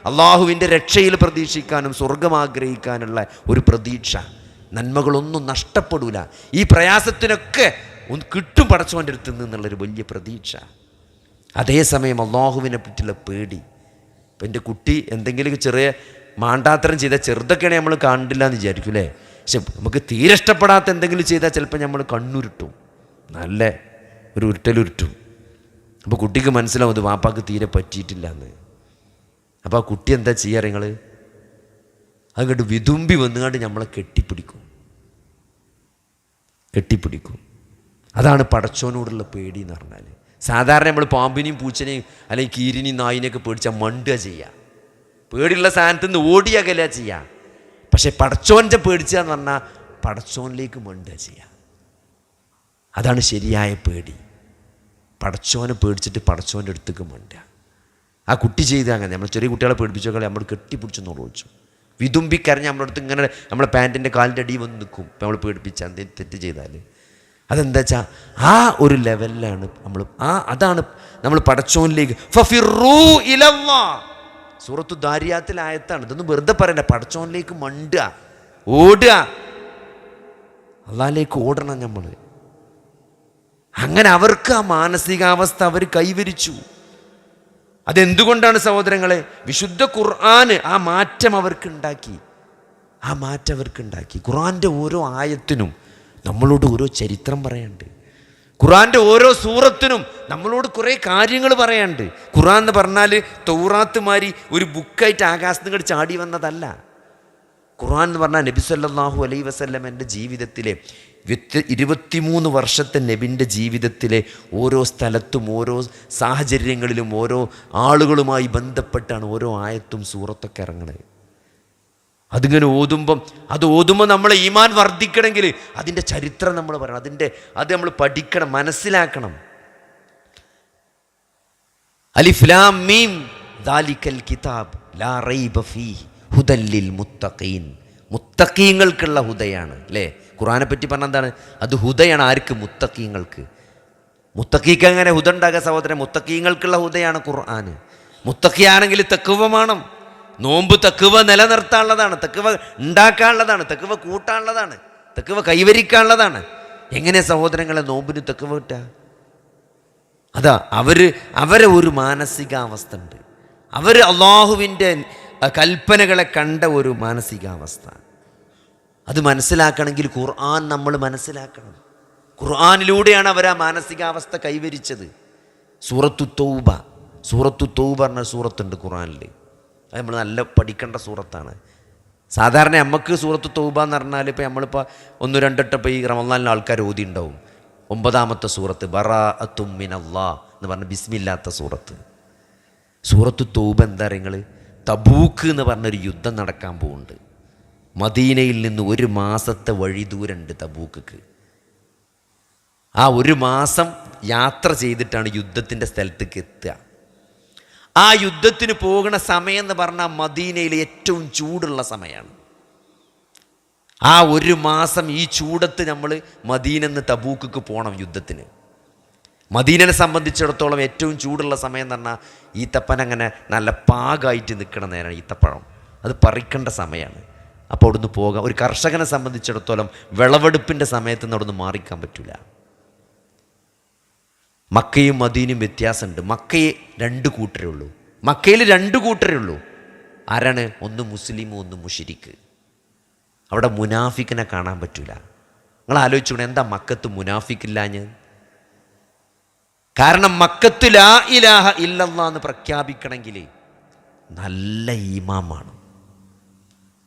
A: അള്ളാഹുവിൻ്റെ രക്ഷയിൽ പ്രതീക്ഷിക്കാനും സ്വർഗം ആഗ്രഹിക്കാനുള്ള ഒരു പ്രതീക്ഷ. നന്മകളൊന്നും നഷ്ടപ്പെടൂല, ഈ പ്രയാസത്തിനൊക്കെ ഒന്ന് കിട്ടും പടച്ചവൻ്റെ അടുത്ത് നിന്നുള്ളൊരു വലിയ പ്രതീക്ഷ. അതേസമയം അള്ളാഹുവിനെ പറ്റിയുള്ള പേടി. ഇപ്പം എൻ്റെ കുട്ടി എന്തെങ്കിലും ചെറിയ മാണ്ടാത്തരം ചെയ്താൽ, ചെറുതൊക്കെയാണെങ്കിൽ നമ്മൾ കണ്ടില്ല എന്ന് വിചാരിക്കും അല്ലേ, പക്ഷെ നമുക്ക് തീരെ ഇഷ്ടപ്പെടാത്ത എന്തെങ്കിലും ചെയ്താൽ ചിലപ്പോൾ നമ്മൾ കണ്ണുരുട്ടും, നല്ല ഒരു ഉരുട്ടലുരുട്ടും. അപ്പോൾ കുട്ടിക്ക് മനസ്സിലാവും ഇത് വാപ്പാക്ക് തീരെ പറ്റിയിട്ടില്ല എന്ന്. അപ്പോൾ ആ കുട്ടി എന്താ ചെയ്യാറ്? നിങ്ങൾ അതുകൊണ്ട് വിതുമ്പി വന്നുകൊണ്ട് നമ്മളെ കെട്ടിപ്പിടിക്കും. അതാണ് പടച്ചോനോടുള്ള പേടി എന്ന് പറഞ്ഞാൽ. സാധാരണ നമ്മൾ പാമ്പിനെയും പൂച്ചനെയും അല്ലെങ്കിൽ കീരിനെയും നായിനെയൊക്കെ പേടിച്ചാൽ മണ്ടുക ചെയ്യുക, പേടിയുള്ള സ്ഥാനത്ത് നിന്ന് ഓടിയകല ചെയ്യുക. പക്ഷെ പടച്ചോൻ്റെ പേടിക്കുക എന്ന് പറഞ്ഞാൽ പടച്ചോനിലേക്ക് മണ്ടുക ചെയ്യുക. അതാണ് ശരിയായ പേടി. പടച്ചോനെ പേടിച്ചിട്ട് പടച്ചോൻ്റെ അടുത്തേക്ക് മണ്ടുക. ആ കുട്ടി ചെയ്ത് അങ്ങനെ നമ്മൾ ചെറിയ കുട്ടികളെ പേടിപ്പിച്ചോളെ നമ്മൾ കെട്ടിപ്പിടിച്ചെന്ന് ഓടിച്ചു, വിതുമ്പിക്കരഞ്ഞ് നമ്മുടെ അടുത്ത് ഇങ്ങനെ നമ്മളെ പാൻറ്റിൻ്റെ കാലിൻ്റെ അടി വന്ന് നിൽക്കും. ഇപ്പം നമ്മൾ പേടിപ്പിച്ചാൽ എന്തെങ്കിലും തെറ്റ് ചെയ്താൽ അതെന്താ വെച്ചാൽ ആ ഒരു ലെവലിലാണ് നമ്മൾ. അതാണ് നമ്മൾ പടച്ചോനിലേക്ക് ഫഫിറൂ ഇലല്ലാഹ്. സൂറത്തു ദാരിയാത്തിലെ ആയത്താണ്. ഇതൊന്നും വെറുതെ പറയണ്ട, പടച്ചോനിലേക്ക് മണ്ടുക, ഓടുക, അള്ളാഹിലേക്ക് ഓടണം നമ്മൾ. അങ്ങനെ അവർക്ക് ആ മാനസികാവസ്ഥ അവർ കൈവരിച്ചു. അതെന്തുകൊണ്ടാണ് സഹോദരങ്ങളെ? വിശുദ്ധ ഖുർആന് ആ മാറ്റം അവർക്കുണ്ടാക്കി. ഖുർആൻ്റെ ഓരോ ആയത്തിനും നമ്മളോട് ഓരോ ചരിത്രം പറയാനുണ്ട്. ഖുർആൻ്റെ ഓരോ സൂറത്തിനും നമ്മളോട് കുറേ കാര്യങ്ങൾ പറയാനുണ്ട്. ഖുർആൻ എന്ന് പറഞ്ഞാൽ തൗറാത്ത് മാതിരി ഒരു ബുക്കായിട്ട് ആകാശത്ത് ചാടി വന്നതല്ല. ഖുർആൻ എന്ന് പറഞ്ഞാൽ നബി സല്ലല്ലാഹു അലൈഹി വസല്ലമയുടെ ജീവിതത്തിലെ 23 വർഷത്തെ നബിൻ്റെ ജീവിതത്തിലെ ഓരോ സ്ഥലത്തും ഓരോ സാഹചര്യങ്ങളിലും ഓരോ ആളുകളുമായി ബന്ധപ്പെട്ടാണ് ഓരോ ആയത്തും സൂറത്തൊക്കെ ഇറങ്ങുന്നത്. അതിങ്ങനെ ഓതുമ്പോൾ നമ്മളെ ഈമാൻ വർദ്ധിക്കണമെങ്കിൽ അതിൻ്റെ ചരിത്രം നമ്മൾ പറയണം, അത് നമ്മൾ പഠിക്കണം, മനസ്സിലാക്കണം. അലിഫ് ലാം മീം ദാലിക്കൽ കിതാബ് ലാ റൈബ ഫീഹി ഹുദൽ ലിൽ മുത്തഖീൻ. മുത്തഖീങ്ങൾക്കുള്ള ഹുദയാണ് അല്ലേ? ഖുർആനെ പറ്റി പറഞ്ഞാൽ എന്താണ്? അത് ഹുദയാണ്. ആർക്ക്? മുത്തഖീങ്ങൾക്ക്. മുത്തഖീക്ക് എങ്ങനെ ഹുദ ഉണ്ടാകുക സഹോദരൻ? മുത്തഖീങ്ങൾക്കുള്ള ഹുദയാണ് ഖുർആന്. മുത്തഖിയാണെങ്കിൽ തഖ്വ വേണം. നോമ്പ് തഖ്വ നിലനിർത്താനുള്ളതാണ്, തഖ്വ ഉണ്ടാക്കാനുള്ളതാണ്, തഖ്വ കൂട്ടാനുള്ളതാണ്, തഖ്വ കൈവരിക്കാനുള്ളതാണ്. എങ്ങനെ സഹോദരങ്ങളെ നോമ്പിന് തഖ്വ കിട്ടുക? അതാ അവരെ ഒരു മാനസികാവസ്ഥ ഉണ്ട്. അവർ അള്ളാഹുവിൻ്റെ കൽപ്പനകളെ കണ്ട ഒരു മാനസികാവസ്ഥ. അത് മനസ്സിലാക്കണമെങ്കിൽ ഖുർആൻ നമ്മൾ മനസ്സിലാക്കണം. ഖുർആനിലൂടെയാണ് അവർ ആ മാനസികാവസ്ഥ കൈവരിച്ചത്. സൂറത്തു തൗബ പറഞ്ഞ സൂറത്തുണ്ട് ഖുർആനിൽ. അത് നമ്മൾ നല്ല പഠിക്കേണ്ട സൂറത്താണ്. സാധാരണ നമുക്ക് സൂറത്തു തൗബ എന്ന് പറഞ്ഞാൽ ഇപ്പോൾ നമ്മളിപ്പോൾ 1-2 വട്ടം ഈ റമളാനിൽ ആൾക്കാർ ഓതി ഉണ്ടാവും. 9ാമത്തെ സൂറത്ത് ബറാഅത്തും മിനല്ലാഹ് എന്ന് പറഞ്ഞ ബിസ്മില്ലാത്ത സൂറത്ത്. സൂറത്തു തൗബ എന്താ നിങ്ങൾ? തബൂക്ക് എന്ന് പറഞ്ഞൊരു യുദ്ധം നടക്കാൻ പോകുന്നുണ്ട്. മദീനയിൽ നിന്ന് 1 മാസത്തെ വഴി ദൂരമുണ്ട് തബൂക്ക്. ആ 1 മാസം യാത്ര ചെയ്തിട്ടാണ് യുദ്ധത്തിൻ്റെ സ്ഥലത്തേക്ക് എത്തുക. ആ യുദ്ധത്തിന് പോകുന്ന സമയം എന്ന് പറഞ്ഞാൽ മദീനയിലെ ഏറ്റവും ചൂടുള്ള സമയമാണ്. ആ 1 മാസം ഈ ചൂടത്ത് നമ്മൾ മദീനന്ന് തബൂക്ക് പോകണം യുദ്ധത്തിന്. മദീനനെ സംബന്ധിച്ചിടത്തോളം ഏറ്റവും ചൂടുള്ള സമയം എന്ന് പറഞ്ഞാൽ ഈത്തപ്പന അങ്ങനെ നല്ല പാകമായിട്ട് നിൽക്കണ നേരമാണ് ഈത്തപ്പഴം, അത് പറിക്കേണ്ട സമയമാണ്. അപ്പോൾ അവിടുന്ന് പോകാം. ഒരു കർഷകനെ സംബന്ധിച്ചിടത്തോളം വിളവെടുപ്പിൻ്റെ സമയത്ത് നിന്ന് അവിടുന്ന് മാറിക്കാൻ പറ്റില്ല. മക്കയും മദീനയും വ്യത്യാസമുണ്ട്. മക്കയെ 2 കൂട്ടരേ ഉള്ളൂ. മക്കയിൽ 2 കൂട്ടരേ ഉള്ളൂ. ആരാണ്? ഒന്ന് മുസ്ലിമും ഒന്ന് മുശ്രിക്ക്. അവിടെ മുനാഫിക്കിനെ കാണാൻ പറ്റില്ല. നിങ്ങൾ ആലോചിച്ചോണം, എന്താ മക്കത്ത് മുനാഫിക്കില്ലാഞ്ഞ്? കാരണം മക്കത്ത് ലാ ഇലാഹ ഇല്ലല്ലാഹ് എന്ന് പ്രഖ്യാപിക്കണമെങ്കിൽ നല്ല ഈമാമാണ്.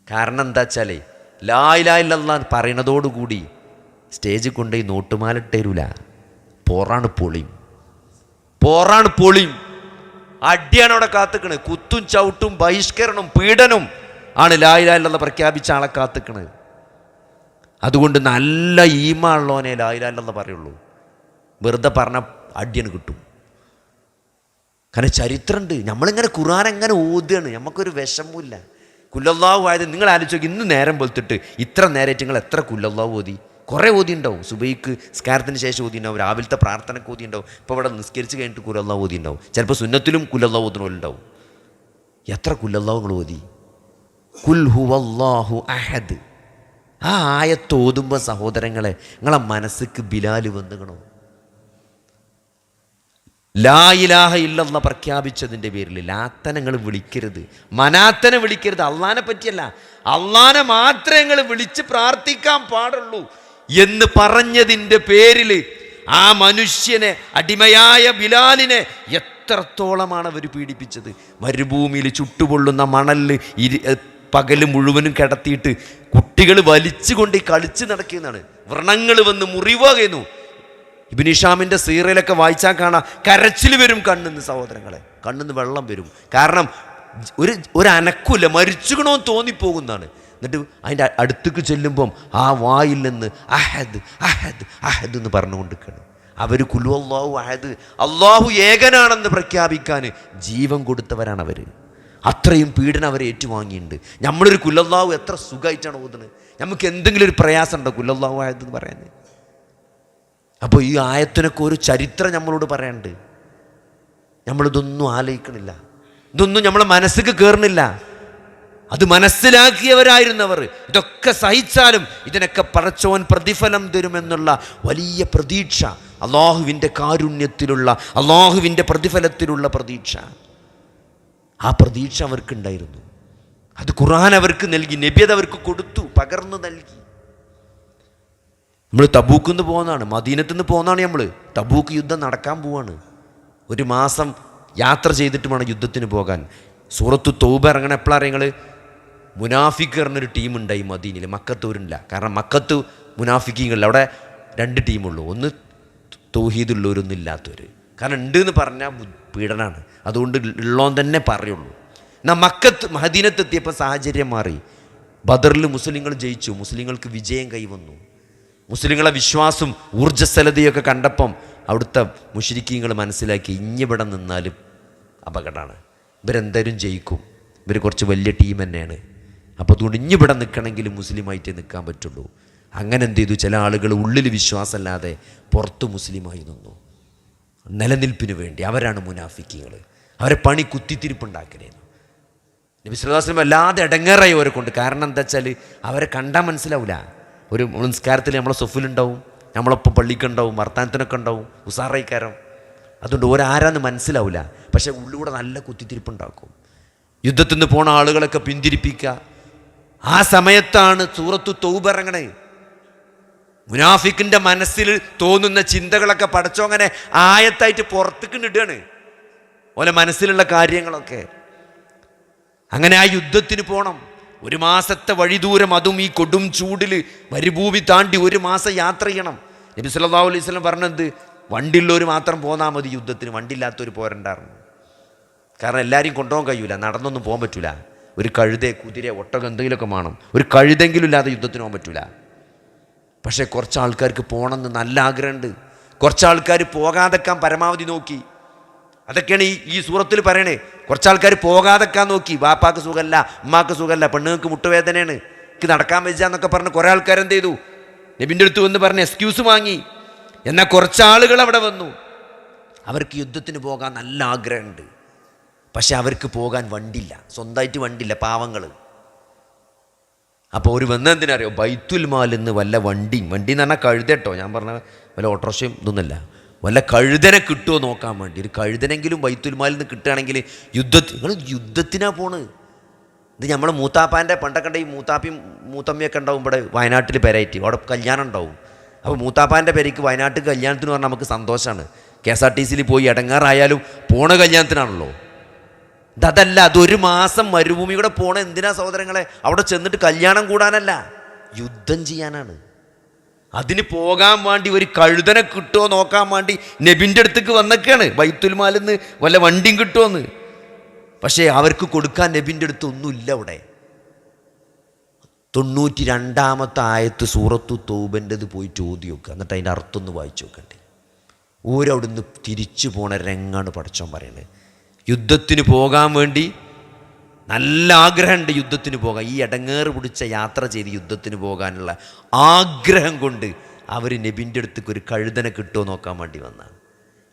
A: കാരണം എന്താ വെച്ചാൽ ലാ ഇലാഹ ഇല്ലല്ലാഹ് പറയണതോടുകൂടി സ്റ്റേജിൽ കൊണ്ടുപോയി നോട്ടുമാലിട്ടേരൂല, പോറാണ് പൊളിയും. അടിയാണ് അവിടെ കാത്തുക്കണ്. കുത്തും ചവിട്ടും ബഹിഷ്കരണവും പീഡനവും ആണ് ലാ ഇലാഹ ഇല്ലല്ലാഹ് പ്രഖ്യാപിച്ച ആളെ കാത്തുക്കണ്. അതുകൊണ്ട് നല്ല ഈമാനുള്ളവനെ ലാ ഇലാഹ ഇല്ലല്ലാഹ് പറയുള്ളൂ. വെറുതെ പറഞ്ഞ അടിയാണ് കിട്ടും. കാരണം ചരിത്രമുണ്ട്. നമ്മളിങ്ങനെ ഖുർആൻ എങ്ങനെ ഓതുകയാണ്, നമുക്കൊരു വിഷമമില്ല. കുല്ലല്ലാഹു ആയത് നിങ്ങൾ ആലോചിച്ച് നോക്കി. ഇന്ന് നേരം പോലത്തിട്ട് ഇത്ര നേരമായിട്ട് നിങ്ങൾ എത്ര കുല്ലല്ലാഹു ഓതി? കുറേ ഓതി ഉണ്ടാവും. സുബൈക്ക് സ്കാരത്തിന് ശേഷം ഓതി ഉണ്ടാവും, രാവിലത്തെ പ്രാർത്ഥനയ്ക്ക് ഓതി ഉണ്ടാവും, ഇപ്പോൾ ഇവിടെ നിസ്കരിച്ച് കഴിഞ്ഞിട്ട് കുല്ലല്ലാഹു ഓതി ഉണ്ടാവും, ചിലപ്പോൾ സുന്നത്തിലും കുല്ലല്ലാഹു ഓതുന്നവരുണ്ടാവും. എത്ര കുല്ലല്ലാഹു നിങ്ങൾ ഓതി? കുൽ ഹുവല്ലാഹു അഹദ്. ആ ആയത്ത് ഓതുമ്പോൾ സഹോദരങ്ങളെ നിങ്ങളെ മനസ്സിക്ക് ബിലാൽ വന്നുകണോ? ലാ ഇലാഹ ഇല്ലല്ലാഹ് പ്രഖ്യാപിച്ചതിൻ്റെ പേരിൽ ലാത്തനെ നിങ്ങൾ വിളിക്കരുത്, മനാത്തനെ വിളിക്കരുത്. അള്ളാനെ പറ്റിയല്ല, അള്ളാനെ മാത്രമേ നിങ്ങൾ വിളിച്ച് പ്രാർത്ഥിക്കാൻ പാടുള്ളൂ എന്ന് പറഞ്ഞതിൻ്റെ പേരിൽ ആ മനുഷ്യനെ, അടിമയായ ബിലാലിനെ എത്രത്തോളമാണ് അവർ പീഡിപ്പിച്ചത്. മരുഭൂമിയിൽ ചുട്ടുപൊള്ളുന്ന മണലിൽ പകല് മുഴുവനും കിടത്തിയിട്ട് കുട്ടികൾ വലിച്ചുകൊണ്ട് കളിച്ച് നടക്കുന്നതാണ്. വ്രണങ്ങൾ വന്ന് മുറിവാകുന്നു. ഇബ്നു ഹിഷാമിൻ്റെ സീറയിലൊക്കെ വായിച്ചാൽ കാണാം, കരച്ചിൽ വരും കണ്ണിന്ന്. സഹോദരങ്ങളെ, കണ്ണിന്ന് വെള്ളം വരും. കാരണം ഒരു അനക്കില്ല, മരിച്ചുകണമെന്ന് തോന്നിപ്പോകുന്നതാണ്. എന്നിട്ട് അതിൻ്റെ അടുത്തേക്ക് ചെല്ലുമ്പം ആ വായിൽ നിന്ന് അഹദ് അഹദ് അഹദ് എന്ന് പറഞ്ഞുകൊണ്ടിരിക്കണം. അവർ കുലു അല്ലാഹു അഹദ്, അള്ളാഹു ഏകനാണെന്ന് പ്രഖ്യാപിക്കാൻ ജീവൻ കൊടുത്തവരാണ് അവർ. അത്രയും പീഡനം അവരെ ഏറ്റുവാങ്ങിയിട്ടുണ്ട്. നമ്മളൊരു കുല്ലല്ലാഹു എത്ര സുഖമായിട്ടാണ് ഓതുന്നത്. നമുക്ക് എന്തെങ്കിലും ഒരു പ്രയാസം ഉണ്ടോ കുല്ലല്ലാഹു അഹദ് എന്ന് പറയാൻ? അപ്പോൾ ഈ ആയത്തിനൊക്കെ ഒരു ചരിത്രം നമ്മളോട് പറയാനുണ്ട്. നമ്മളിതൊന്നും ആലോചിക്കണില്ല, ഇതൊന്നും നമ്മളെ മനസ്സിക്ക് കയറുന്നില്ല. അത് മനസ്സിലാക്കിയവരായിരുന്നവർ ഇതൊക്കെ സഹിച്ചാലും ഇതിനൊക്കെ പടച്ചോൻ പ്രതിഫലം തരുമെന്നുള്ള വലിയ പ്രതീക്ഷ, അള്ളാഹുവിൻ്റെ കാരുണ്യത്തിലുള്ള, അള്ളാഹുവിൻ്റെ പ്രതിഫലത്തിലുള്ള പ്രതീക്ഷ, ആ പ്രതീക്ഷ അവർക്കുണ്ടായിരുന്നു. അത് ഖുർആൻ അവർക്ക് നൽകി, നബി അത് അവർക്ക് കൊടുത്തു, പകർന്നു നൽകി. നമ്മൾ തബൂക്കിൽ നിന്ന് പോകുന്നതാണ്, മദീനത്ത് നിന്ന് പോകുന്നതാണ്. നമ്മൾ തബൂക്ക് യുദ്ധം നടക്കാൻ പോവാണ്. 1 മാസം യാത്ര ചെയ്തിട്ട് വേണം യുദ്ധത്തിന് പോകാൻ. സൂറത്തു തൗബ ഇറങ്ങണം എപ്പോഴാണ്? നിങ്ങൾ മുനാഫിക്ക് പറഞ്ഞൊരു ടീമുണ്ടായി മദീനയിൽ, മക്കത്തൂരില്ല. കാരണം മക്കത്ത് മുനാഫിക്കുകളിൽ അവിടെ 2 ടീമുള്ളൂ, ഒന്ന് തൗഹീദുള്ളവരൊന്നും ഇല്ലാത്തവർ. കാരണം ഉണ്ട് എന്ന് പറഞ്ഞാൽ പീഡനാണ്, അതുകൊണ്ട് ഉള്ളോൻ തന്നെ പറയുള്ളൂ. എന്നാൽ മദീനത്തെത്തിയപ്പോൾ സാഹചര്യം മാറി. ബദറിൽ മുസ്ലിങ്ങൾ ജയിച്ചു, മുസ്ലിങ്ങൾക്ക് വിജയം കൈവന്നു. മുസ്ലിങ്ങളെ വിശ്വാസം ഊർജ്ജസ്വലതയൊക്കെ കണ്ടപ്പം അവിടുത്തെ മുശ്രിക്കീങ്ങൾ മനസ്സിലാക്കി, ഇഞ്ഞിവിടെ നിന്നാലും അപകടമാണ്, ഇവരെന്തായാലും ജയിക്കും, ഇവർ കുറച്ച് വലിയ ടീം തന്നെയാണ്. അപ്പോൾ അതുകൊണ്ട് ഇഞ്ഞിവിടെ നിൽക്കണമെങ്കിൽ മുസ്ലിമായിട്ടേ നിൽക്കാൻ പറ്റുള്ളൂ. അങ്ങനെ എന്ത് ചെയ്തു? ചില ആളുകൾ ഉള്ളിൽ വിശ്വാസമല്ലാതെ പുറത്ത് മുസ്ലിമായി നിന്നു, നിലനിൽപ്പിന് വേണ്ടി. അവരാണ് മുനാഫിക്കുകൾ. അവരെ പണി കുത്തിത്തിരിപ്പുണ്ടാക്കലായിരുന്നു. നബി സല്ലല്ലാഹു അലൈഹി വസല്ലം അല്ലാതെ ഇടങ്ങേറായി അവരെ കൊണ്ട്. കാരണം എന്താ വെച്ചാൽ അവരെ കണ്ടാൽ മനസ്സിലാവില്ല. ഒരു നിസ്കാരത്തിൽ നമ്മളെ സൊഫിലുണ്ടാവും, നമ്മളൊപ്പം പള്ളിക്കുണ്ടാവും, വർത്താനത്തിനൊക്കെ ഉണ്ടാവും, ഉസാറൈക്കാരം. അതുകൊണ്ട് ഓരാരാന്ന് മനസ്സിലാവില്ല. പക്ഷേ ഉള്ളിലൂടെ നല്ല കുത്തിത്തിരിപ്പുണ്ടാക്കും. യുദ്ധത്തിൽ നിന്ന് പോണ ആളുകളൊക്കെ പിന്തിരിപ്പിക്കുക. ആ സമയത്താണ് സൂറത്തു തൗബ ഇറങ്ങണേ. മുനാഫിക്കിൻ്റെ മനസ്സിൽ തോന്നുന്ന ചിന്തകളൊക്കെ പടച്ചോ അങ്ങനെ ആയത്തായിട്ട് പുറത്തേക്ക് ഇടുകയാണ്, ഓലെ മനസ്സിലുള്ള കാര്യങ്ങളൊക്കെ. അങ്ങനെ ആ യുദ്ധത്തിന് പോകണം. 1 മാസത്തെ വഴിദൂരം, അതും ഈ കൊടും ചൂടിൽ മരുഭൂമി താണ്ടി 1 മാസം യാത്ര ചെയ്യണം. നബി സല്ലല്ലാഹു അലൈഹി വസല്ലം പറഞ്ഞത് വണ്ടിയുള്ളവർ മാത്രം പോന്നാൽ മതി യുദ്ധത്തിന്, വണ്ടിയില്ലാത്തവർ പോരണ്ടായിരുന്നു. കാരണം എല്ലാവരെയും കൊണ്ടുപോകാൻ കഴിയൂല, നടന്നൊന്നും പോകാൻ പറ്റൂല. ഒരു കഴുത, കുതിര, ഒട്ടകം എന്തെങ്കിലുമൊക്കെ വേണം. ഒരു കഴുതെങ്കിലും ഇല്ലാതെ യുദ്ധത്തിന് പോകാൻ പറ്റൂല. പക്ഷേ കുറച്ച് ആൾക്കാർക്ക് പോകണമെന്ന് നല്ല ആഗ്രഹമുണ്ട്. കുറച്ച് ആൾക്കാർ പോകാതെക്കാൻ പരമാവധി നോക്കി. അതൊക്കെയാണ് ഈ സൂറത്തിൽ പറയണേ. കുറച്ചാൾക്കാർ പോകാതെക്കാൻ നോക്കി. വാപ്പാക്ക് സുഖമല്ല, ഉമ്മാക്ക് സുഖമല്ല, പെണ്ണുങ്ങൾക്ക് മുട്ടുവേദനയാണ്, എനിക്ക് നടക്കാൻ വെച്ചാന്നൊക്കെ പറഞ്ഞ് കുറേ ആൾക്കാർ എന്ത് ചെയ്തു? നബിൻ്റെ അടുത്ത് വന്ന് പറഞ്ഞ് എക്സ്ക്യൂസ് വാങ്ങി. എന്നാൽ കുറച്ചാളുകൾ അവിടെ വന്നു. അവർക്ക് യുദ്ധത്തിന് പോകാൻ നല്ല ആഗ്രഹമുണ്ട്. പക്ഷെ അവർക്ക് പോകാൻ വണ്ടിയില്ല, സ്വന്തമായിട്ട് വണ്ടിയില്ല, പാവങ്ങൾ. അപ്പോൾ ഒരു വന്നെന്തിനറിയോ, ബൈത്തുൽ മാലിൽ നിന്ന് വല്ല വണ്ടി എന്ന് പറഞ്ഞാൽ കഴുതട്ടോ, ഞാൻ പറഞ്ഞ വല്ല ഓട്ടോറിക്ഷയും ഇതൊന്നുമല്ല, വല്ല കഴുതനെ കിട്ടുമോ നോക്കാൻ വേണ്ടി. ഒരു കഴുതനെങ്കിലും ബൈത്തുൽ മാലിൽ നിന്ന് കിട്ടുകയാണെങ്കിൽ നിങ്ങൾ യുദ്ധത്തിനാണ് പോണ്. ഇത് നമ്മളെ മൂത്താപ്പാൻ്റെ പണ്ടൊക്കെ ഈ മൂത്താപ്പിയും മൂത്തമ്മയൊക്കെ ഉണ്ടാവും ഇവിടെ വയനാട്ടിൽ പെരയായിട്ട്, അവിടെ കല്യാണം ഉണ്ടാവും. അപ്പോൾ മൂത്താപ്പാൻ്റെ പേരേക്ക് വയനാട്ടിൽ കല്യാണത്തിന് പറഞ്ഞാൽ നമുക്ക് സന്തോഷമാണ്. KSRTC പോയി ഇടങ്ങാറായാലും പോണ കല്യാണത്തിനാണല്ലോ. അതല്ല, അതൊരു മാസം മരുഭൂമി കൂടെ പോണ എന്തിനാ സഹോദരങ്ങളെ? അവിടെ ചെന്നിട്ട് കല്യാണം കൂടാനല്ല, യുദ്ധം ചെയ്യാനാണ്. അതിന് പോകാൻ വേണ്ടി ഒരു കഴുതനെ കിട്ടുമോ നോക്കാൻ വേണ്ടി നബിൻ്റെ അടുത്തേക്ക് വന്നൊക്കെയാണ്, ബൈത്തുൽ മാലിൽ നിന്ന് വല്ല വണ്ടിയും കിട്ടുമോന്ന്. പക്ഷേ അവർക്ക് കൊടുക്കാൻ നബിൻ്റെ അടുത്ത് ഒന്നുമില്ല. അവിടെ 92-ാമത്തെ ആയത്ത് സൂറത്തു തൗബൻ്റെത് പോയി ചോദ്യം നോക്കുക, എന്നിട്ട് അതിൻ്റെ അർത്ഥം ഒന്ന് വായിച്ചു നോക്കണ്ടേ. ഓരവിടുന്ന് തിരിച്ചു പോണ രംഗാണ് പടച്ചോൻ പറയണത്. യുദ്ധത്തിന് പോകാൻ വേണ്ടി നല്ല ആഗ്രഹമുണ്ട്, യുദ്ധത്തിന് പോകാൻ. ഈ ഇടങ്ങേറ് പിടിച്ച യാത്ര ചെയ്ത് യുദ്ധത്തിന് പോകാനുള്ള ആഗ്രഹം കൊണ്ട് അവർ നബിൻ്റെ അടുത്തേക്ക് ഒരു കഴുതനെ കിട്ടുമോ നോക്കാൻ വേണ്ടി വന്നതാണ്.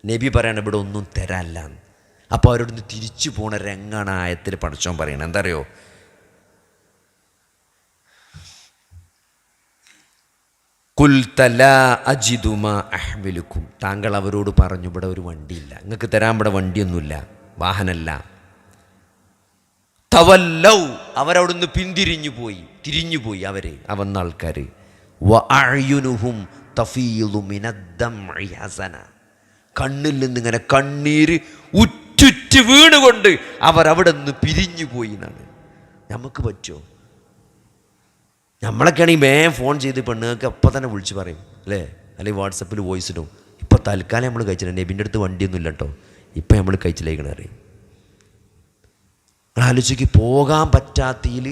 A: നബി പറയണം ഇവിടെ ഒന്നും തരാല്ല. അപ്പോൾ അവരോടൊന്ന് തിരിച്ചു പോണ രംഗാണ് ആയത്തിൽ പടച്ചോൻ പറയണത്. എന്താ അറിയോ, താങ്കൾ അവരോട് പറഞ്ഞു ഇവിടെ ഒരു വണ്ടിയില്ല, നിങ്ങൾക്ക് തരാൻ ഇവിടെ വണ്ടിയൊന്നുമില്ല, വാഹനമല്ല. തവല്ലൗ, അവരവിടുന്ന് തിരിഞ്ഞുപോയി അവര് അവന്ന ആൾക്കാർ. കണ്ണിൽ നിന്നിങ്ങനെ കണ്ണീര് ഉറ്റുറ്റ് വീണുകൊണ്ട് അവരവിടെ നിന്ന് പിരിഞ്ഞുപോയി എന്നാണ്. നമുക്ക് പറ്റുമോ? നമ്മളൊക്കെ ആണെങ്കിൽ വേഗം ഫോൺ ചെയ്ത് പെണ്ണുങ്ങൾക്ക് അപ്പം തന്നെ വിളിച്ച് പറയും അല്ലേ, അല്ലെങ്കിൽ വാട്സപ്പിൽ വോയിസ് ഇടും. ഇപ്പം തൽക്കാലം നമ്മൾ കഴിച്ചില്ല, നബിൻ്റെ അടുത്ത് വണ്ടിയൊന്നും ഇല്ല കേട്ടോ, ഇപ്പം നമ്മൾ കഴിച്ചില്ലേക്കണ അറിയും. ആലോചിക്ക്, പോകാൻ പറ്റാത്തതിൽ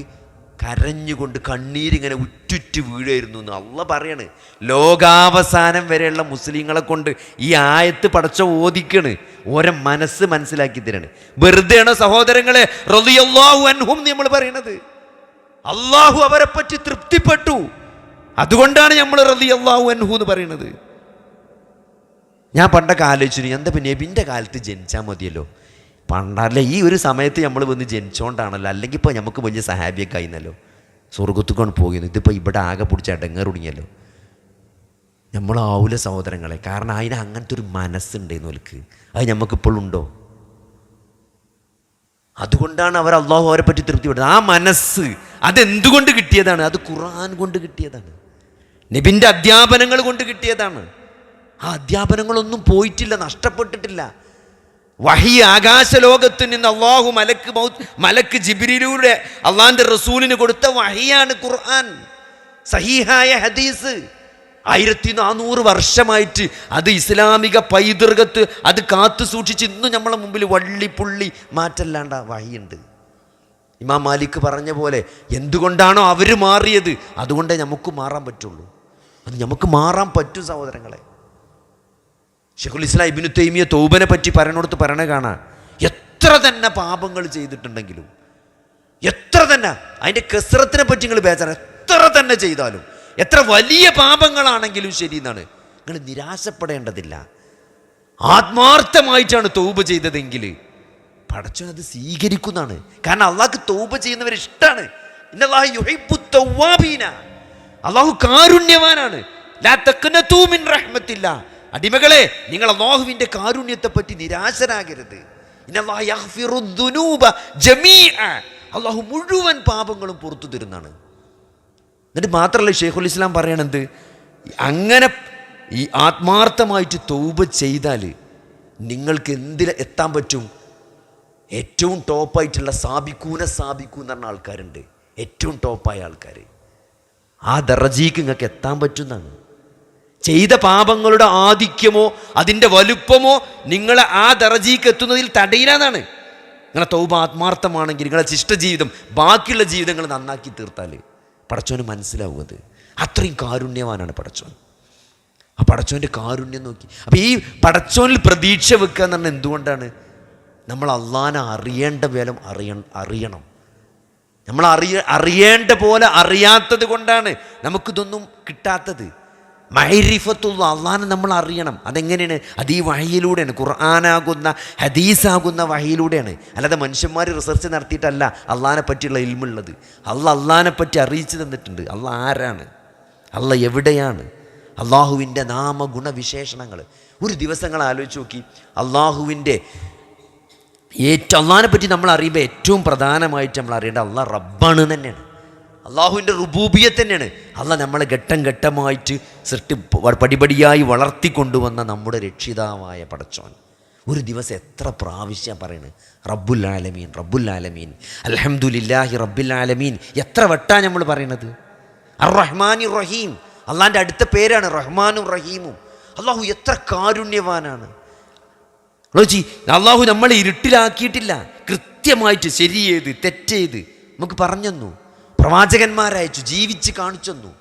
A: കരഞ്ഞുകൊണ്ട് കണ്ണീരിങ്ങനെ ഉറ്റുറ്റ് വീഴായിരുന്നു എന്ന് അള്ളാ പറയാണ്. ലോകാവസാനം വരെയുള്ള മുസ്ലിങ്ങളെ കൊണ്ട് ഈ ആയത്ത് പടച്ച ഓദിക്കണ്, ഓരോ മനസ്സ് മനസ്സിലാക്കി തരാണ്. വെറുതെയാണോ സഹോദരങ്ങളെ റളിയല്ലാഹു അൻഹും നമ്മൾ പറയണത്? അള്ളാഹു അവരെ പറ്റി തൃപ്തിപ്പെട്ടു, അതുകൊണ്ടാണ് നമ്മൾ റളിയല്ലാഹു അൻഹു എന്ന് പറയുന്നത്. ഞാൻ പണ്ടൊക്കെ ആലോചിച്ചു, എന്താ പിന്നെ നബിൻ്റെ കാലത്ത് ജനിച്ചാൽ മതിയല്ലോ. പണ്ടല്ലേ ഈ ഒരു സമയത്ത് നമ്മൾ വന്ന് ജനിച്ചോണ്ടാണല്ലോ, അല്ലെങ്കിൽ ഇപ്പോൾ നമുക്ക് വലിയ സഹാബിയൊക്കെ ആയിരുന്നല്ലോ, സ്വർഗത്തുക്കാണ് പോകുന്നത്. ഇതിപ്പോൾ ഇവിടെ ആകെ പിടിച്ച ഇടങ്ങേറുടിയല്ലോ. നമ്മളാവൂല സഹോദരങ്ങളെ, കാരണം അതിന് അങ്ങനത്തെ ഒരു മനസ്സുണ്ടായിരുന്നു അവർക്ക്. അത് നമുക്കിപ്പോഴും ഉണ്ടോ? അതുകൊണ്ടാണ് അവർ അള്ളാഹു അവരെ പറ്റി തൃപ്തിപ്പെട്ടത്. ആ മനസ്സ് അതെന്തുകൊണ്ട് കിട്ടിയതാണ്? അത് ഖുർആൻ കൊണ്ട് കിട്ടിയതാണ്, നബിൻ്റെ അധ്യാപനങ്ങൾ കൊണ്ട് കിട്ടിയതാണ്. ആ അധ്യാപനങ്ങളൊന്നും പോയിട്ടില്ല, നഷ്ടപ്പെട്ടിട്ടില്ല. വഹി ആകാശലോകത്ത് നിന്ന് അള്ളാഹു മലക്ക് ജിബ്രീലിലൂടെ അള്ളാഹിൻ്റെ റസൂലിന് കൊടുത്ത വഹിയാണ് ഖുർആൻ, സഹീഹായ ഹദീസ്. 1400 വർഷമായിട്ട് അത് ഇസ്ലാമിക പൈതൃകത്ത് അത് കാത്തു സൂക്ഷിച്ച് ഇന്നും നമ്മളെ മുമ്പിൽ വള്ളിപ്പുള്ളി മാറ്റല്ലാണ്ട വഹിയുണ്ട്. ഇമാം മാലിക് പറഞ്ഞ പോലെ എന്തുകൊണ്ടാണോ അവർ മാറിയത് അതുകൊണ്ടേ നമുക്ക് മാറാൻ പറ്റുള്ളൂ. അത് നമുക്ക് മാറാൻ പറ്റും സഹോദരങ്ങളെ. ശൈഖുൽ ഇസ്ലാം ഇബ്നു തൈമിയ്യ തൗബനെ പറ്റി പറയണോടത്ത് പറയണ കാണാം, എത്ര തന്നെ പാപങ്ങൾ ചെയ്തിട്ടുണ്ടെങ്കിലും, എത്ര തന്നെ അതിൻ്റെ കസ്റത്തിനെ പറ്റി നിങ്ങൾ ബേജാറ്, എത്ര തന്നെ ചെയ്താലും, എത്ര വലിയ പാപങ്ങളാണെങ്കിലും ശരി എന്നാണ്, നിങ്ങൾ നിരാശപ്പെടേണ്ടതില്ല. ആത്മാർത്ഥമായിട്ടാണ് തൗബ ചെയ്തതെങ്കിൽ പടച്ചവൻ അത് സ്വീകരിക്കുന്നതാണ്. കാരണം അള്ളാഹ്ക്ക് തൗബ ചെയ്യുന്നവരെ ഇഷ്ടമാണ്. ഇന്നല്ലാഹു യുഹിബ്ബു തവ്വാബീന, അള്ളാഹു കാരുണ്യവാനാണ്. ലാ തഖ്നതു മിൻ റഹ്മത്തില്ലാ, അടിമകളെ നിങ്ങൾ അല്ലാഹുവിൻ്റെ കാരുണ്യത്തെ പറ്റി നിരാശരാകരുത്. ഇന്നല്ലാഹു യഗ്ഫിറു ദുനൂബ ജമീഅ, അള്ളാഹു മുഴുവൻ പാപങ്ങളും പുറത്തു തരുന്നതാണ്. എന്നിട്ട് മാത്രമല്ല ശൈഖുൽ ഇസ്ലാം പറയണത്, അങ്ങനെ ഈ ആത്മാർത്ഥമായിട്ട് തൗബ ചെയ്താൽ നിങ്ങൾക്ക് എന്തിൽ എത്താൻ പറ്റും? ഏറ്റവും ടോപ്പായിട്ടുള്ള സാബിക്കൂൻ എന്ന് പറഞ്ഞ ആൾക്കാരുണ്ട്, ഏറ്റവും ടോപ്പായ ആൾക്കാർ. ആ ദറജയ്ക്ക് നിങ്ങൾക്ക് എത്താൻ പറ്റുന്നതാണ്. ചെയ്ത പാപങ്ങളുടെ ആധിക്യമോ അതിൻ്റെ വലുപ്പമോ നിങ്ങളെ ആ ദറജയ്ക്ക് എത്തുന്നതിൽ തടയില്ലാന്നാണ്. നിങ്ങളെ തൗബ ആത്മാർത്ഥമാണെങ്കിൽ നിങ്ങളെ ശിഷ്ടജീവിതം, ബാക്കിയുള്ള ജീവിതങ്ങൾ നന്നാക്കി തീർത്താൽ പടച്ചോന് മനസ്സിലാവും. അത് അത്രയും കാരുണ്യവാനാണ് പടച്ചോൻ. ആ പടച്ചോൻ്റെ കാരുണ്യം നോക്കി. അപ്പം ഈ പടച്ചോനിൽ പ്രതീക്ഷ വെക്കുക എന്ന് പറഞ്ഞാൽ എന്തുകൊണ്ടാണ്? നമ്മൾ അള്ളാനെ അറിയേണ്ട പോലെ അറിയണം. നമ്മൾ അറിയേണ്ട പോലെ അറിയാത്തത് കൊണ്ടാണ് നമുക്കിതൊന്നും കിട്ടാത്തത്. മഅരിഫത്തുള്ള അള്ളാഹനെ നമ്മൾ അറിയണം. അതെങ്ങനെയാണ്? അത് ഈ വഹിയിലൂടെയാണ്, ഖുർആനാകുന്ന ഹദീസാകുന്ന വഹിയിലൂടെയാണ്. അല്ലാതെ മനുഷ്യന്മാർ റിസർച്ച് നടത്തിയിട്ടല്ല അള്ളാഹനെ പറ്റിയുള്ള ഇൽമുള്ളത്. അള്ളാഹനെ പറ്റി അറിയിച്ചു തന്നിട്ടുണ്ട്. അള്ളാഹ് ആരാണ്, അള്ളാഹ് എവിടെയാണ്, അള്ളാഹുവിൻ്റെ നാമഗുണവിശേഷണങ്ങൾ. ഒരു ദിവസങ്ങൾ ആലോചിച്ച് നോക്കി. അള്ളാഹുവിൻ്റെ അള്ളാഹിനെ പറ്റി നമ്മൾ അറിയുമ്പോൾ ഏറ്റവും പ്രധാനമായിട്ട് നമ്മൾ അറിയേണ്ടത് അള്ളാഹ് റബ്ബാണ് തന്നെയാണ്. അള്ളാഹുവിൻ്റെ റുബൂബിയത്ത് തന്നെയാണ്. അള്ളാഹ് നമ്മളെ ഘട്ടം ഘട്ടമായിട്ട് പടിപടിയായി വളർത്തിക്കൊണ്ടുവന്ന നമ്മുടെ രക്ഷിതാവായ പടച്ചോൻ. ഒരു ദിവസം എത്ര പ്രാവശ്യം പറയണത് റബ്ബുൽ ആലമീൻ, റബ്ബുൽ ആലമീൻ, അൽഹംദുലില്ലാഹി റബ്ബിൽ ആലമീൻ. എത്ര വട്ടാ നമ്മൾ പറയണത്? അർ റഹ്മാനി റഹീം, അള്ളാഹിൻ്റെ അടുത്ത പേരാണ് റഹ്മാനും റഹീമും. അള്ളാഹു എത്ര കാരുണ്യവാനാണ്. അള്ളാഹു നമ്മളെ ഇരുട്ടിലാക്കിയിട്ടില്ല. കൃത്യമായിട്ട് ശരിയേത് തെറ്റേത് നമുക്ക് പറഞ്ഞു തന്നു. പ്രവാചകന്മാരയച്ചു, ജീവിച്ച് കാണിച്ചു തന്നു.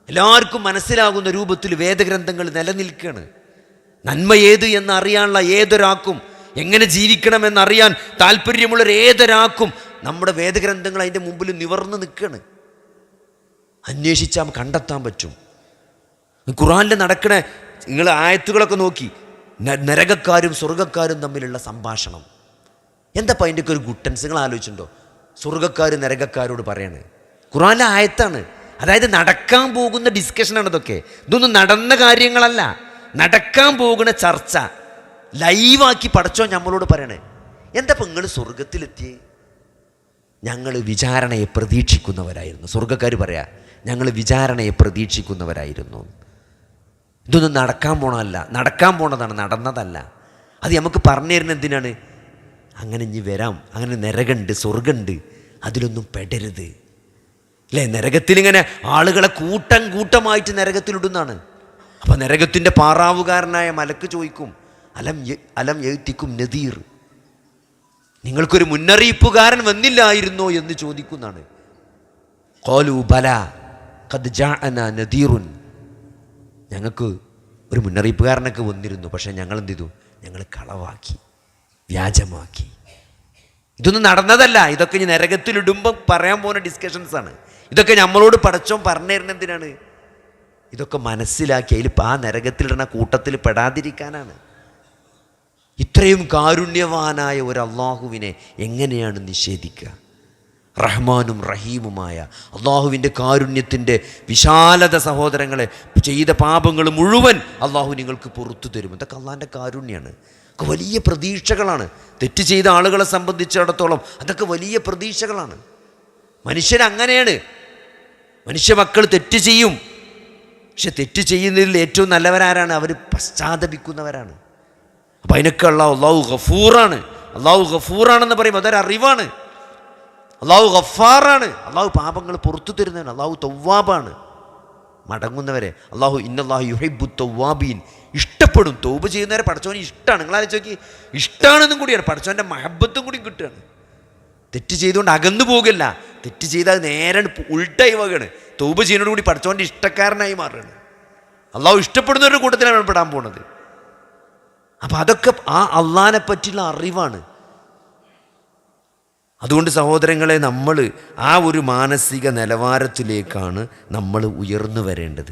A: എല്ലാവർക്കും മനസ്സിലാകുന്ന രൂപത്തിൽ വേദഗ്രന്ഥങ്ങൾ നിലനിൽക്കുകയാണ്. നന്മ ഏത് എന്നറിയാനുള്ള ഏതൊരാൾക്കും, എങ്ങനെ ജീവിക്കണമെന്നറിയാൻ താല്പര്യമുള്ളൊരു ഏതൊരാൾക്കും നമ്മുടെ വേദഗ്രന്ഥങ്ങൾ അതിൻ്റെ മുമ്പിൽ നിവർന്ന് നിൽക്കുകയാണ്. അന്വേഷിച്ചാൽ കണ്ടെത്താൻ പറ്റും. ഖുർആനിൽ നടക്കണ നിങ്ങൾ ആയത്തുകളൊക്കെ നോക്കി, നരകക്കാരും സ്വർഗക്കാരും തമ്മിലുള്ള സംഭാഷണം. എന്താ അതിൻ്റെയൊക്കെ ഒരു ഗുട്ടൻസ് നിങ്ങൾ ആലോചിച്ചിട്ടുണ്ടോ? സ്വർഗക്കാർ നരകക്കാരോട് പറയാണ്. ഖുർആനിലെ ആയത്താണ്. അതായത് നടക്കാൻ പോകുന്ന ഡിസ്കഷനാണ് ഇതൊക്കെ. ഇതൊന്നും നടന്ന കാര്യങ്ങളല്ല, നടക്കാൻ പോകുന്ന ചർച്ച ലൈവാക്കി പടച്ചോ നമ്മളോട് പറയണേ. എന്താ ഇപ്പം നിങ്ങൾ സ്വർഗത്തിലെത്തിയേ? ഞങ്ങൾ വിചാരണയെ പ്രതീക്ഷിക്കുന്നവരായിരുന്നു. സ്വർഗക്കാർ പറയാ, ഞങ്ങൾ വിചാരണയെ പ്രതീക്ഷിക്കുന്നവരായിരുന്നു. ഇതൊന്നും നടക്കാൻ പോണതല്ല, നടക്കാൻ പോണതാണ്, നടന്നതല്ല. അത് നമുക്ക് പറഞ്ഞു തരുന്ന എന്തിനാണ്? അങ്ങനെ ഇനി വരാം, അങ്ങനെ നരകമുണ്ട്, സ്വർഗമുണ്ട്, അതിലൊന്നും പെടരുത് അല്ലേ? നരകത്തിലിങ്ങനെ ആളുകളെ കൂട്ടം കൂട്ടമായിട്ട് നരകത്തിലിടുന്നതാണ്. അപ്പം നരകത്തിൻ്റെ പാറാവുകാരനായ മലക്ക് ചോദിക്കും, അലം യഅ്തികും നദീർ, നിങ്ങൾക്കൊരു മുന്നറിയിപ്പുകാരൻ വന്നില്ലായിരുന്നോ എന്ന് ചോദിക്കുന്നതാണ്. ഖാലൂ ബലാ ഖദ് ജാഅനാ നദീറുൻ, ഞങ്ങൾക്ക് ഒരു മുന്നറിയിപ്പുകാരനൊക്കെ വന്നിരുന്നു, പക്ഷേ ഞങ്ങൾ എന്ത് ചെയ്തു? ഞങ്ങൾ കളവാക്കി, വ്യാജമാക്കി. ഇതൊന്നും നടന്നതല്ല. ഇതൊക്കെ ഇനി നരകത്തിലിടുമ്പം പറയാൻ പോകുന്ന ഡിസ്കഷൻസാണ്. ഇതൊക്കെ നമ്മളോട് പടച്ചോൻ പറഞ്ഞു തരുന്ന എന്തിനാണ്? ഇതൊക്കെ മനസ്സിലാക്കി അതിൽ ആ നരകത്തിലിടുന്ന കൂട്ടത്തിൽ പെടാതിരിക്കാനാണ്. ഇത്രയും കാരുണ്യവാനായ ഒരു അള്ളാഹുവിനെ എങ്ങനെയാണ് നിഷേധിക്കുക? റഹ്മാനും റഹീമുമായ അള്ളാഹുവിൻ്റെ കാരുണ്യത്തിൻ്റെ വിശാലത സഹോദരങ്ങളെ, ചെയ്ത പാപങ്ങൾ മുഴുവൻ അള്ളാഹു നിങ്ങൾക്ക് പുറത്തു തരും. ഇതൊക്കെ അള്ളാഹിൻ്റെ കാരുണ്യമാണ്. ഒക്കെ വലിയ പ്രതീക്ഷകളാണ്. തെറ്റ് ചെയ്ത ആളുകളെ സംബന്ധിച്ചിടത്തോളം അതൊക്കെ വലിയ പ്രതീക്ഷകളാണ്. മനുഷ്യരങ്ങനെയാണ്. മനുഷ്യ മക്കൾ തെറ്റ് ചെയ്യും, പക്ഷെ തെറ്റ് ചെയ്യുന്നതിൽ ഏറ്റവും നല്ലവരാരാണ്? അവർ പശ്ചാത്തപിക്കുന്നവരാണ്. അപ്പം അതിനൊക്കെ അള്ളാഹു ഗഫൂറാണ്. അള്ളാഹു ഗഫൂറാണെന്ന് പറയുമ്പോൾ അതൊരറിവാണ്. അള്ളാഹു ഗഫാറാണ്. അള്ളാഹു പാപങ്ങൾ പുറത്തു തരുന്നവനാണ്. അള്ളാഹു തവ്വാബാണ്, മടങ്ങുന്നവരെ. അള്ളാഹു ഇന്നല്ലാഹു യുഹിബ്ബു തവ്വാബീൻ, ഇഷ്ടപ്പെടും. തൗബ ചെയ്യുന്നവരെ പടച്ചോന് ഇഷ്ടമാണ്. നിങ്ങൾ ആലോചിച്ച് നോക്കി, ഇഷ്ടമാണെന്നും കൂടിയാണ്, പടച്ചോൻ്റെ മഹബത്തും കൂടി കിട്ടുകയാണ്. തെറ്റ് ചെയ്തുകൊണ്ട് അകന്നു പോകില്ല. തെറ്റ് ചെയ്താൽ നേരെ ഉൾട്ടായി പോകുകയാണ്. തൗബ ചെയ്യുന്നതോട് കൂടി പടച്ചോൻ്റെ ഇഷ്ടക്കാരനായി മാറുകയാണ്. അള്ളാഹു ഇഷ്ടപ്പെടുന്നവരുടെ കൂട്ടത്തിലാണ് പെടാൻ പോണത്. അപ്പം അതൊക്കെ ആ അള്ളാഹിനെ പറ്റിയുള്ള അറിവാണ്. അതുകൊണ്ട് സഹോദരങ്ങളെ, നമ്മൾ ആ ഒരു മാനസിക നിലവാരത്തിലേക്കാണ് നമ്മൾ ഉയർന്നു വരേണ്ടത്.